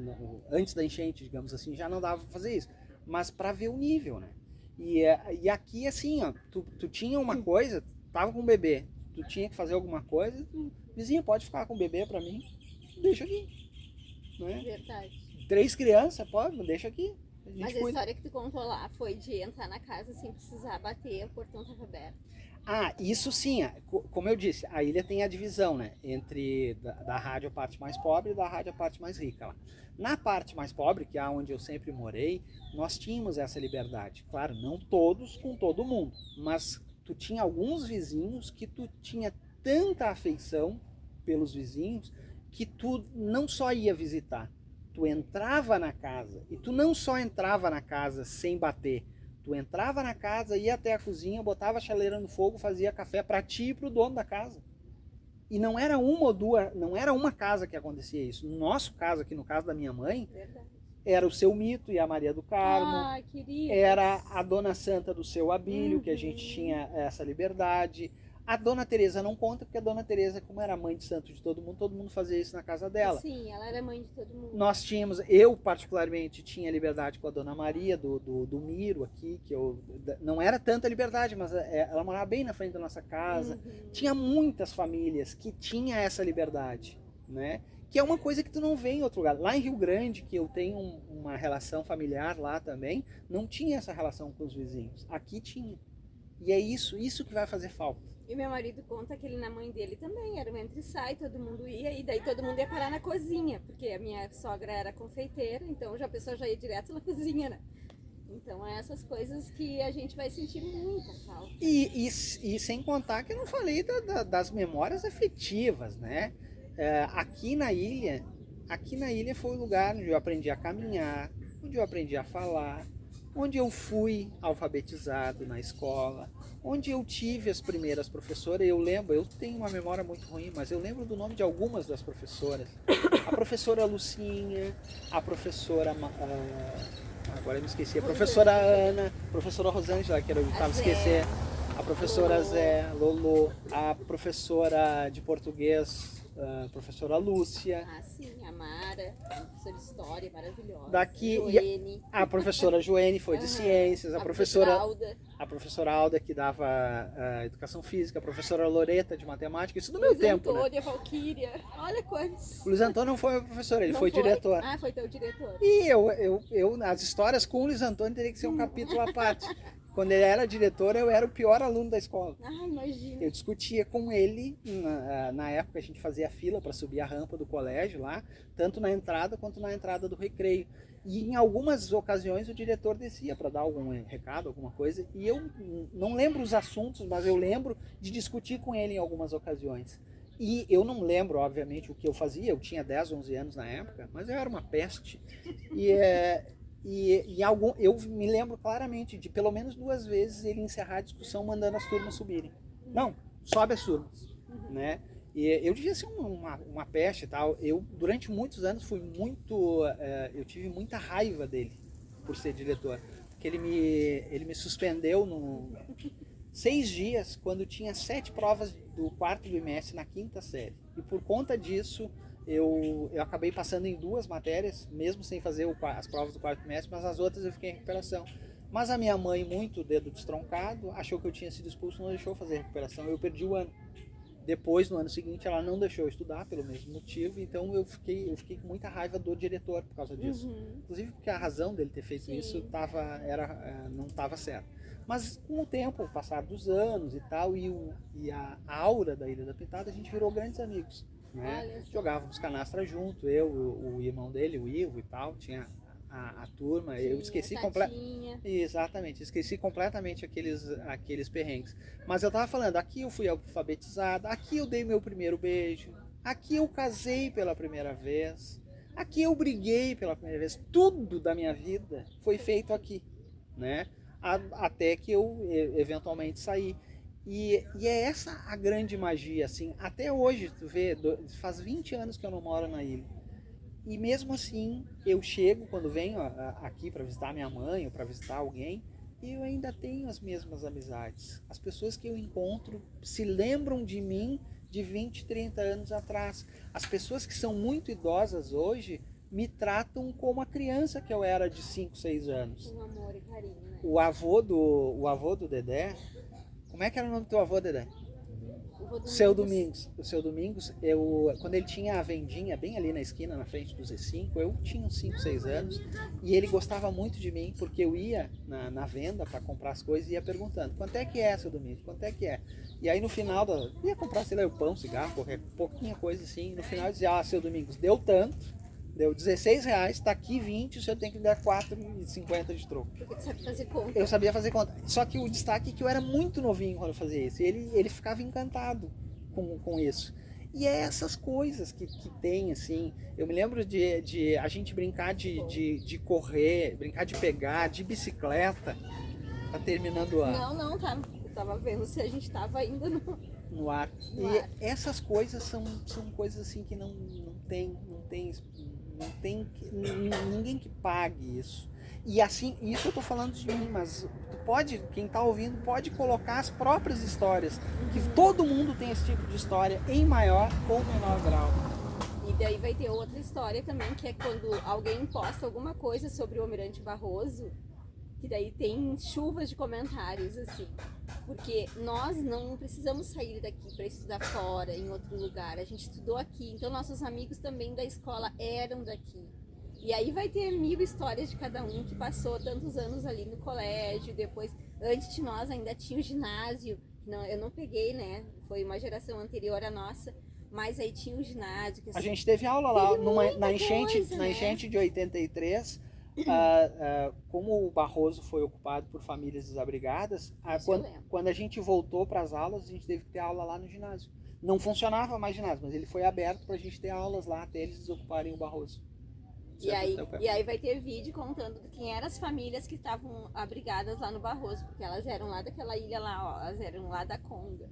Speaker 2: Antes da enchente, digamos assim, já não dava para fazer isso. Mas para ver o nível, né? E aqui, assim, ó, tu tinha uma coisa, tava com o bebê, tu tinha que fazer alguma coisa, vizinho, pode ficar com o bebê para mim? Deixa aqui. Não é?
Speaker 1: Verdade.
Speaker 2: 3 crianças, pode, deixa aqui.
Speaker 1: Mas a história que tu contou lá foi de entrar na casa sem precisar bater, o portão estava aberto.
Speaker 2: Isso sim, como eu disse, a ilha tem a divisão, né, entre da rádio a parte mais pobre e da rádio a parte mais rica lá. Na parte mais pobre, que é onde eu sempre morei, nós tínhamos essa liberdade. Claro, não todos com todo mundo, mas tu tinha alguns vizinhos que tu tinha tanta afeição pelos vizinhos que tu não só ia visitar, tu entrava na casa, e tu não só entrava na casa sem bater, tu entrava na casa, ia até a cozinha, botava a chaleira no fogo, fazia café para ti e para o dono da casa. E não era uma ou duas, não era uma casa que acontecia isso. No nosso caso, aqui no caso da minha mãe,
Speaker 1: Verdade.
Speaker 2: Era o seu Mito e a Maria do Carmo,
Speaker 1: queridos.
Speaker 2: Era a Dona Santa do seu Abílio, que a gente tinha essa liberdade, A Dona Teresa não conta, porque a Dona Teresa, como era mãe de santo de todo mundo fazia isso na casa dela.
Speaker 1: Sim, ela era mãe de todo mundo.
Speaker 2: Nós tínhamos, eu particularmente tinha liberdade com a Dona Maria do Miro aqui, que eu não era tanta liberdade, mas ela morava bem na frente da nossa casa. Tinha muitas famílias que tinha essa liberdade, né? Que é uma coisa que tu não vê em outro lugar. Lá em Rio Grande, que eu tenho uma relação familiar lá também, não tinha essa relação com os vizinhos. Aqui tinha. E é isso que vai fazer falta.
Speaker 1: E meu marido conta que ele na mãe dele também era um entra e sai, todo mundo ia, e daí todo mundo ia parar na cozinha, porque a minha sogra era confeiteira, então a pessoa já ia direto na cozinha, né? Então é essas coisas que a gente vai sentir muita falta.
Speaker 2: E sem contar que eu não falei das memórias afetivas, né? Aqui na ilha foi o lugar onde eu aprendi a caminhar, onde eu aprendi a falar, onde eu fui alfabetizado na escola, onde eu tive as primeiras professoras. Eu lembro, eu tenho uma memória muito ruim, mas eu lembro do nome de algumas das professoras. A professora Lucinha, a professora... agora eu me esqueci. A professora Ana, a professora Rosângela, que eu estava esquecendo. A professora Zé, Lolo, a professora de português, a professora Lúcia.
Speaker 1: Ah, sim, a Mara, a professora de história maravilhosa.
Speaker 2: Daqui,
Speaker 1: Joene.
Speaker 2: a professora Joene foi de ciências, a professora
Speaker 1: Alda,
Speaker 2: que dava educação física, a professora Loreta de matemática, isso no
Speaker 1: Luiz
Speaker 2: meu tempo,
Speaker 1: Antônia,
Speaker 2: né?
Speaker 1: Valquíria, olha quantos.
Speaker 2: O Luiz Antônio não foi meu professor, ele
Speaker 1: Não
Speaker 2: foi diretor.
Speaker 1: Ah, foi teu diretor.
Speaker 2: E as histórias com o Luiz Antônio teria que ser um capítulo à parte. Quando ele era diretor, eu era o pior aluno da escola.
Speaker 1: Ah, imagina.
Speaker 2: Eu discutia com ele, na época a gente fazia fila para subir a rampa do colégio lá, tanto na entrada quanto na entrada do recreio. E em algumas ocasiões o diretor descia para dar algum recado, alguma coisa, e eu não lembro os assuntos, mas eu lembro de discutir com ele em algumas ocasiões. E eu não lembro, obviamente, o que eu fazia, eu tinha 10, 11 anos na época, mas eu era uma peste. Eu me lembro claramente de pelo menos 2 vezes ele encerrar a discussão mandando as turmas subirem. Não, sobe as turmas, né? E eu devia ser uma peste e tal. Eu, durante muitos anos, eu tive muita raiva dele por ser diretor. Porque ele me suspendeu 6 dias quando tinha 7 provas do quarto bimestre na 5ª série. E por conta disso, eu acabei passando em 2 matérias, mesmo sem fazer as provas do quarto bimestre, mas as outras eu fiquei em recuperação. Mas a minha mãe, muito dedo destroncado, achou que eu tinha sido expulso, não deixou fazer a recuperação. Eu perdi o ano. Depois, no ano seguinte, ela não deixou eu estudar pelo mesmo motivo, então eu fiquei com muita raiva do diretor por causa disso. Inclusive porque a razão dele ter feito isso não estava certa. Mas com o tempo, o passar dos anos e tal, e a aura da Ilha da Pintada, a gente virou grandes amigos. Né? Jogávamos canastra junto, o irmão dele, o Ivo e tal, tinha a turma. Sim, eu esqueci Exatamente, esqueci completamente aqueles perrengues. Mas eu tava falando, aqui eu fui alfabetizado, aqui eu dei meu primeiro beijo, aqui eu casei pela primeira vez, aqui eu briguei pela primeira vez. Tudo da minha vida foi feito aqui, né? Até que eu eventualmente saí. E é essa a grande magia, assim. Até hoje, tu vê, faz 20 anos que eu não moro na ilha. E mesmo assim, eu chego, quando venho aqui para visitar minha mãe ou para visitar alguém, e eu ainda tenho as mesmas amizades. As pessoas que eu encontro se lembram de mim de 20, 30 anos atrás. As pessoas que são muito idosas hoje me tratam como a criança que eu era de 5, 6 anos.
Speaker 1: Com amor e carinho, né?
Speaker 2: O avô do Dedé, como é que era o nome do teu avô, Dedé? O Seu Domingos, quando ele tinha a vendinha bem ali na esquina, na frente do Z5, eu tinha uns 5, 6 anos, e ele gostava muito de mim, porque eu ia na venda para comprar as coisas e ia perguntando, quanto é que é, Seu Domingos, quanto é que é? E aí no final, ia comprar, sei lá, o pão, cigarro, qualquer pouquinha coisa assim, e no final eu dizia, Seu Domingos, deu tanto, deu R$16, tá aqui 20, o senhor tem que dar R$4,50 de troco.
Speaker 1: Porque tu sabe fazer conta.
Speaker 2: Eu sabia fazer conta. Só que o destaque é que eu era muito novinho quando eu fazia isso. Ele ficava encantado com isso. E é essas coisas que tem, assim. Eu me lembro de a gente brincar de correr, brincar de pegar, de bicicleta. Tá terminando o ano.
Speaker 1: Não, tá. Eu tava vendo se a gente tava ainda
Speaker 2: no ar. Essas coisas são coisas assim que não tem ninguém que pague isso. E assim, isso eu tô falando de mim, mas tu pode, quem tá ouvindo, pode colocar as próprias histórias, que todo mundo tem esse tipo de história, em maior ou menor grau.
Speaker 1: E daí vai ter outra história também, que é quando alguém posta alguma coisa sobre o Almirante Barroso, que daí tem chuvas de comentários, assim. Porque nós não precisamos sair daqui para estudar fora, em outro lugar. A gente estudou aqui, então nossos amigos também da escola eram daqui. E aí vai ter 1000 histórias de cada um que passou tantos anos ali no colégio, depois, antes de nós ainda tinha o ginásio. Não, eu não peguei, né? Foi uma geração anterior à nossa, mas aí tinha o ginásio. Que
Speaker 2: A gente teve aula lá na enchente,
Speaker 1: né?
Speaker 2: enchente de 83. Como o Barroso foi ocupado por famílias desabrigadas, quando a gente voltou para as aulas, a gente teve que ter aula lá no ginásio. Não funcionava mais ginásio, mas ele foi aberto para a gente ter aulas lá até eles desocuparem o Barroso.
Speaker 1: E aí vai ter vídeo contando quem eram as famílias que estavam abrigadas lá no Barroso, porque elas eram lá daquela ilha lá, ó, elas eram lá da Conga.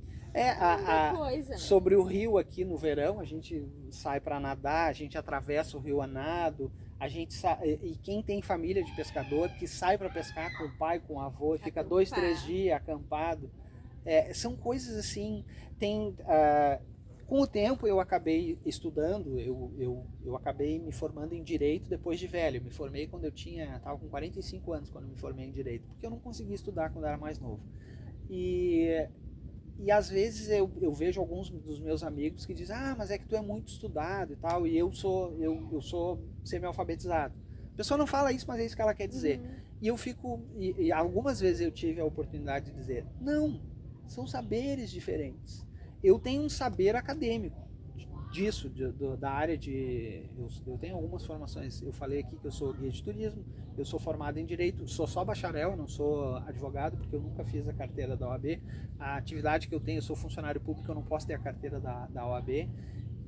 Speaker 2: Coisa, né? Sobre o rio aqui no verão, a gente sai para nadar, a gente atravessa o rio a nado, a gente e quem tem família de pescador que sai para pescar com o pai, com o avô, fica 2, 3 dias acampado. São coisas assim, com o tempo eu acabei estudando, eu acabei me formando em Direito depois de velho. Eu me formei quando eu estava com 45 anos, quando eu me formei em Direito, porque eu não conseguia estudar quando eu era mais novo. E às vezes eu vejo alguns dos meus amigos que dizem, mas é que tu é muito estudado e tal, e eu sou semi-alfabetizado. A pessoa não fala isso, mas é isso que ela quer dizer. E eu fico, e algumas vezes eu tive a oportunidade de dizer, não, são saberes diferentes. Eu tenho um saber acadêmico disso, da área de... Eu tenho algumas formações, eu falei aqui que eu sou guia de turismo, eu sou formado em Direito, sou só bacharel, não sou advogado, porque eu nunca fiz a carteira da OAB. A atividade que eu tenho, eu sou funcionário público, eu não posso ter a carteira da OAB.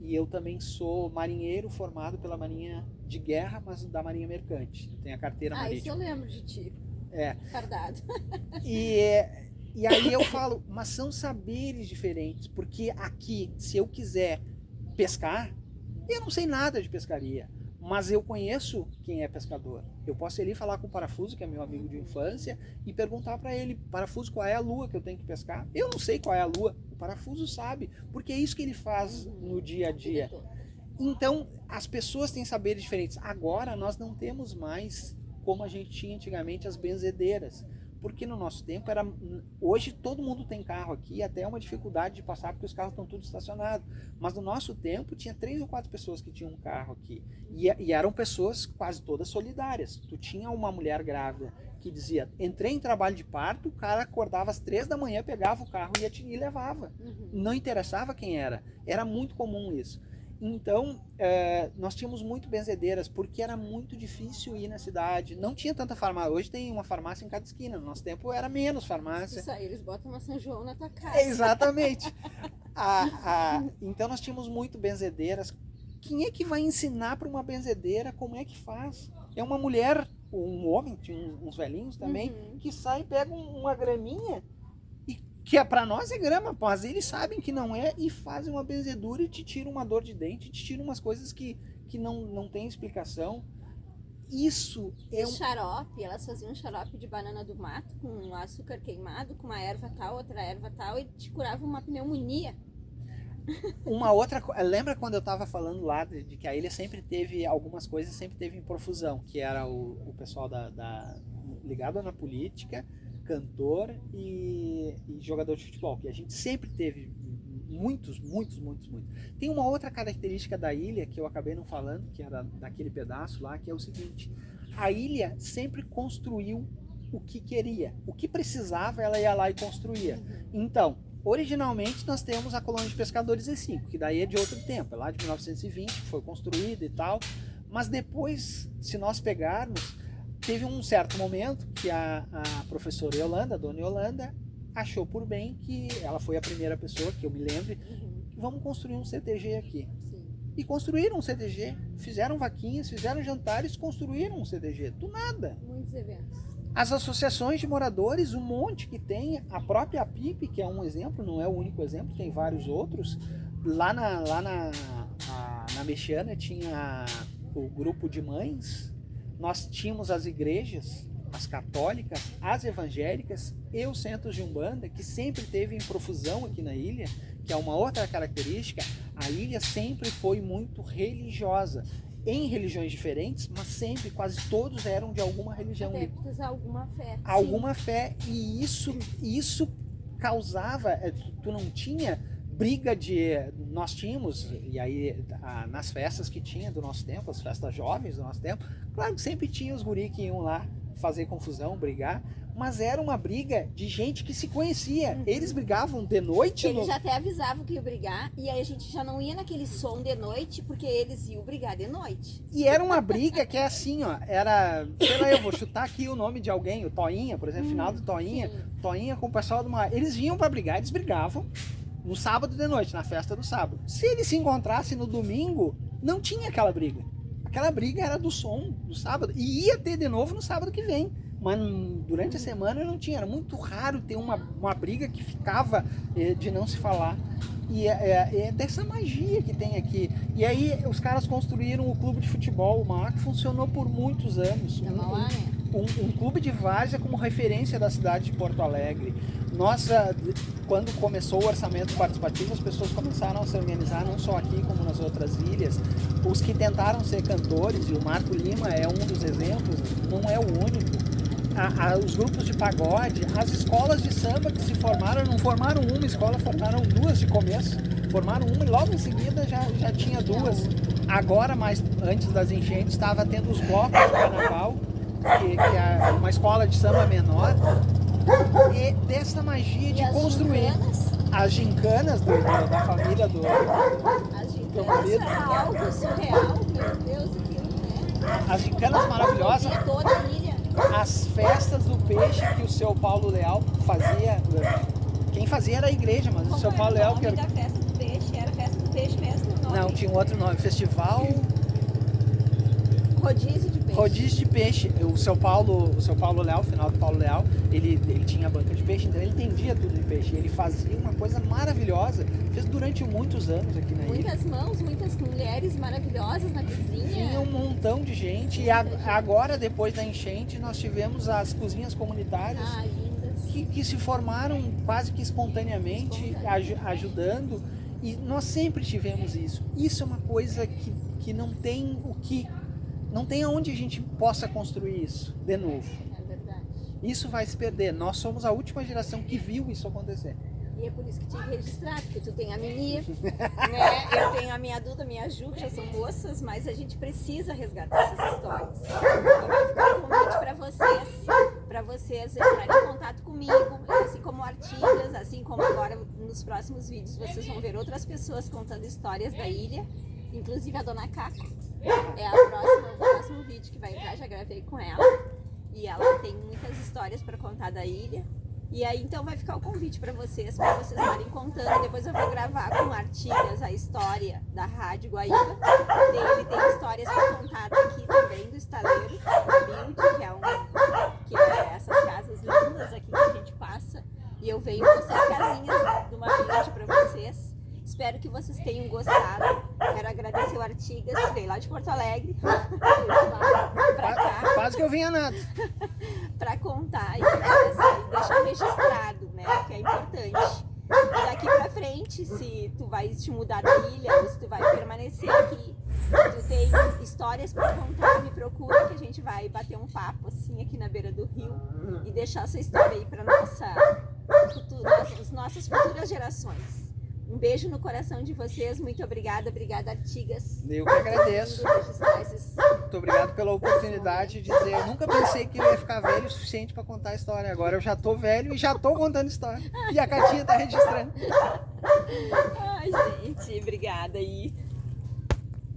Speaker 2: E eu também sou marinheiro formado pela Marinha de Guerra, mas da Marinha Mercante. Eu tenho a carteira marítima.
Speaker 1: Isso eu lembro de ti. Fardado.
Speaker 2: E aí eu falo, mas são saberes diferentes, porque aqui, se eu quiser pescar, eu não sei nada de pescaria, mas eu conheço quem é pescador. Eu posso ir ali falar com o Parafuso, que é meu amigo de infância, e perguntar para ele, Parafuso, qual é a lua que eu tenho que pescar? Eu não sei qual é a lua, o Parafuso sabe, porque é isso que ele faz no dia a dia. Então, as pessoas têm saberes diferentes. Agora, nós não temos mais, como a gente tinha antigamente, as benzedeiras. Porque no nosso tempo hoje todo mundo tem carro aqui, até é uma dificuldade de passar porque os carros estão todos estacionados. Mas no nosso tempo tinha 3 ou 4 pessoas que tinham um carro aqui. E eram pessoas quase todas solidárias. Tu tinha uma mulher grávida que dizia, entrei em trabalho de parto, o cara acordava às 3 da manhã, pegava o carro e levava. Não interessava quem era. Era muito comum isso. Então, nós tínhamos muito benzedeiras, porque era muito difícil ir na cidade. Não tinha tanta farmácia. Hoje tem uma farmácia em cada esquina. No nosso tempo era menos farmácia.
Speaker 1: Isso aí, eles botam uma São João na tua casa.
Speaker 2: Exatamente. Então, nós tínhamos muito benzedeiras. Quem é que vai ensinar para uma benzedeira como é que faz? É uma mulher, um homem, tinha uns velhinhos também, que sai e pega uma graminha, que para nós é grama, mas eles sabem que não é, e fazem uma benzedura e te tiram uma dor de dente, te tiram umas coisas que não tem explicação. Isso é
Speaker 1: xarope, elas faziam xarope de banana do mato com açúcar queimado, com uma erva tal, outra erva tal, e te curava uma pneumonia.
Speaker 2: Uma outra, lembra quando eu estava falando lá de que a ilha sempre teve algumas coisas, sempre teve em profusão, que era o pessoal ligado na política, cantor e jogador de futebol, que a gente sempre teve muitos. Tem uma outra característica da ilha que eu acabei não falando, que era daquele pedaço lá, que é o seguinte: a ilha sempre construiu o que queria, o que precisava ela ia lá e construía. Então, originalmente nós temos a colônia de pescadores E5, que daí é de outro tempo, é lá de 1920, que foi construída e tal, mas depois, se nós pegarmos, teve um certo momento que a professora Yolanda, a dona Yolanda, achou por bem, que ela foi a primeira pessoa, que eu me lembre, vamos construir um CTG aqui. E construíram um CTG, fizeram vaquinhas, fizeram jantares, construíram um CTG, do nada.
Speaker 1: Muitos eventos.
Speaker 2: As associações de moradores, um monte que tem, a própria APIP, que é um exemplo, não é o único exemplo, tem vários outros. Lá na Mexiana tinha o grupo de mães, nós tínhamos as igrejas, as católicas, as evangélicas e os centros de Umbanda, que sempre teve em profusão aqui na ilha, que é uma outra característica. A ilha sempre foi muito religiosa, em religiões diferentes, mas sempre, quase todos eram de alguma religião.
Speaker 1: Adeptos a alguma fé.
Speaker 2: Alguma fé, e isso causava, tu não tinha briga nós tínhamos, e aí nas festas que tinha do nosso tempo, as festas jovens do nosso tempo, claro que sempre tinha os guri que iam lá fazer confusão, brigar, mas era uma briga de gente que se conhecia. Eles brigavam de noite.
Speaker 1: Eles já até avisavam que iam brigar, e aí a gente já não ia naquele som de noite, porque eles iam brigar de noite.
Speaker 2: E era uma briga que é assim, ó, era, sei lá, eu vou chutar aqui o nome de alguém, o Toinha, por exemplo, final do Toinha,
Speaker 1: sim.
Speaker 2: Toinha com o pessoal do mar. Eles vinham pra brigar, eles brigavam no sábado de noite, na festa do sábado. Se eles se encontrassem no domingo, não tinha aquela briga. Aquela briga era do som do sábado. E ia ter de novo no sábado que vem. Mas durante a semana não tinha. Era muito raro ter uma briga que ficava de não se falar. E é dessa magia que tem aqui. E aí os caras construíram o clube de futebol, o maior, que funcionou por muitos anos. Um clube de várzea como referência da cidade de Porto Alegre. Nossa, quando começou o orçamento participativo, as pessoas começaram a se organizar, não só aqui como nas outras ilhas. Os que tentaram ser cantores, e o Marco Lima é um dos exemplos, não é o único. Os grupos de pagode, as escolas de samba que se formaram, não formaram uma escola, formaram duas de começo. Formaram uma e logo em seguida já tinha duas. Agora, mais antes das enchentes, estava tendo os blocos do carnaval, que é uma escola de samba menor. E dessa magia de construir as gincanas da família do...
Speaker 1: As gincanas eram algo surreal, meu Deus, aquilo, né?
Speaker 2: As gincanas maravilhosas.
Speaker 1: Toda a ilha.
Speaker 2: As festas do peixe que o seu Paulo Leal fazia. Quem fazia era a igreja, mas o seu Paulo Leal...
Speaker 1: Como era o nome da festa do peixe? Era festa do peixe mesmo? O nome?
Speaker 2: Não, tinha um outro nome. Festival...
Speaker 1: Rodízio de peixe.
Speaker 2: Rodízio de peixe. O seu Paulo Leal, final do Paulo Leal, ele tinha banca de peixe, então ele entendia tudo de peixe. Ele fazia uma coisa maravilhosa. Fez durante muitos anos aqui na ilha.
Speaker 1: Muitas mãos, muitas mulheres maravilhosas na cozinha.
Speaker 2: Tinha um montão de gente. E agora, depois da enchente, nós tivemos as cozinhas comunitárias. Que se formaram quase que espontaneamente, ajudando. E nós sempre tivemos isso. Isso é uma coisa que não tem não tem aonde a gente possa construir isso de novo.
Speaker 1: É verdade.
Speaker 2: Isso vai se perder. Nós somos a última geração que viu isso acontecer.
Speaker 1: E é por isso que tinha que registrar, porque tu tem a Mimi, né? Eu tenho a minha Duda, a minha Ju, que já são moças, mas a gente precisa resgatar essas histórias. E vai ficar um convite para vocês entrarem em contato comigo, assim como Artigas, assim como agora nos próximos vídeos vocês vão ver outras pessoas contando histórias da ilha, inclusive a Dona Caco. É o próximo vídeo que vai entrar, já gravei com ela. E ela tem muitas histórias para contar da ilha. E aí então vai ficar o convite para vocês estarem contando. Depois eu vou gravar com Artigas a história da Rádio Guaíba. Ele tem histórias para contar daqui também do estaleiro Build, que é essas casas lindas aqui que a gente passa. E eu venho com essas casinhas de uma Build para vocês. Espero que vocês tenham gostado. Quero agradecer o Artigas, que veio lá de Porto Alegre pra cá.
Speaker 2: Quase que eu vinha nada.
Speaker 1: Pra contar e deixar registrado, né? Que é importante. E daqui pra frente, se tu vai te mudar da ilha ou se tu vai permanecer aqui, tu tem histórias pra contar, me procura que a gente vai bater um papo assim aqui na beira do rio e deixar essa história aí pra nossas futuras gerações. Um beijo no coração de vocês, muito obrigada, Artigas.
Speaker 2: Eu que agradeço. Muito obrigado pela oportunidade de dizer. Eu nunca pensei que eu ia ficar velho o suficiente para contar a história. Agora eu já tô velho e já tô contando história. E a Catinha tá registrando.
Speaker 1: Ai, gente, obrigada aí.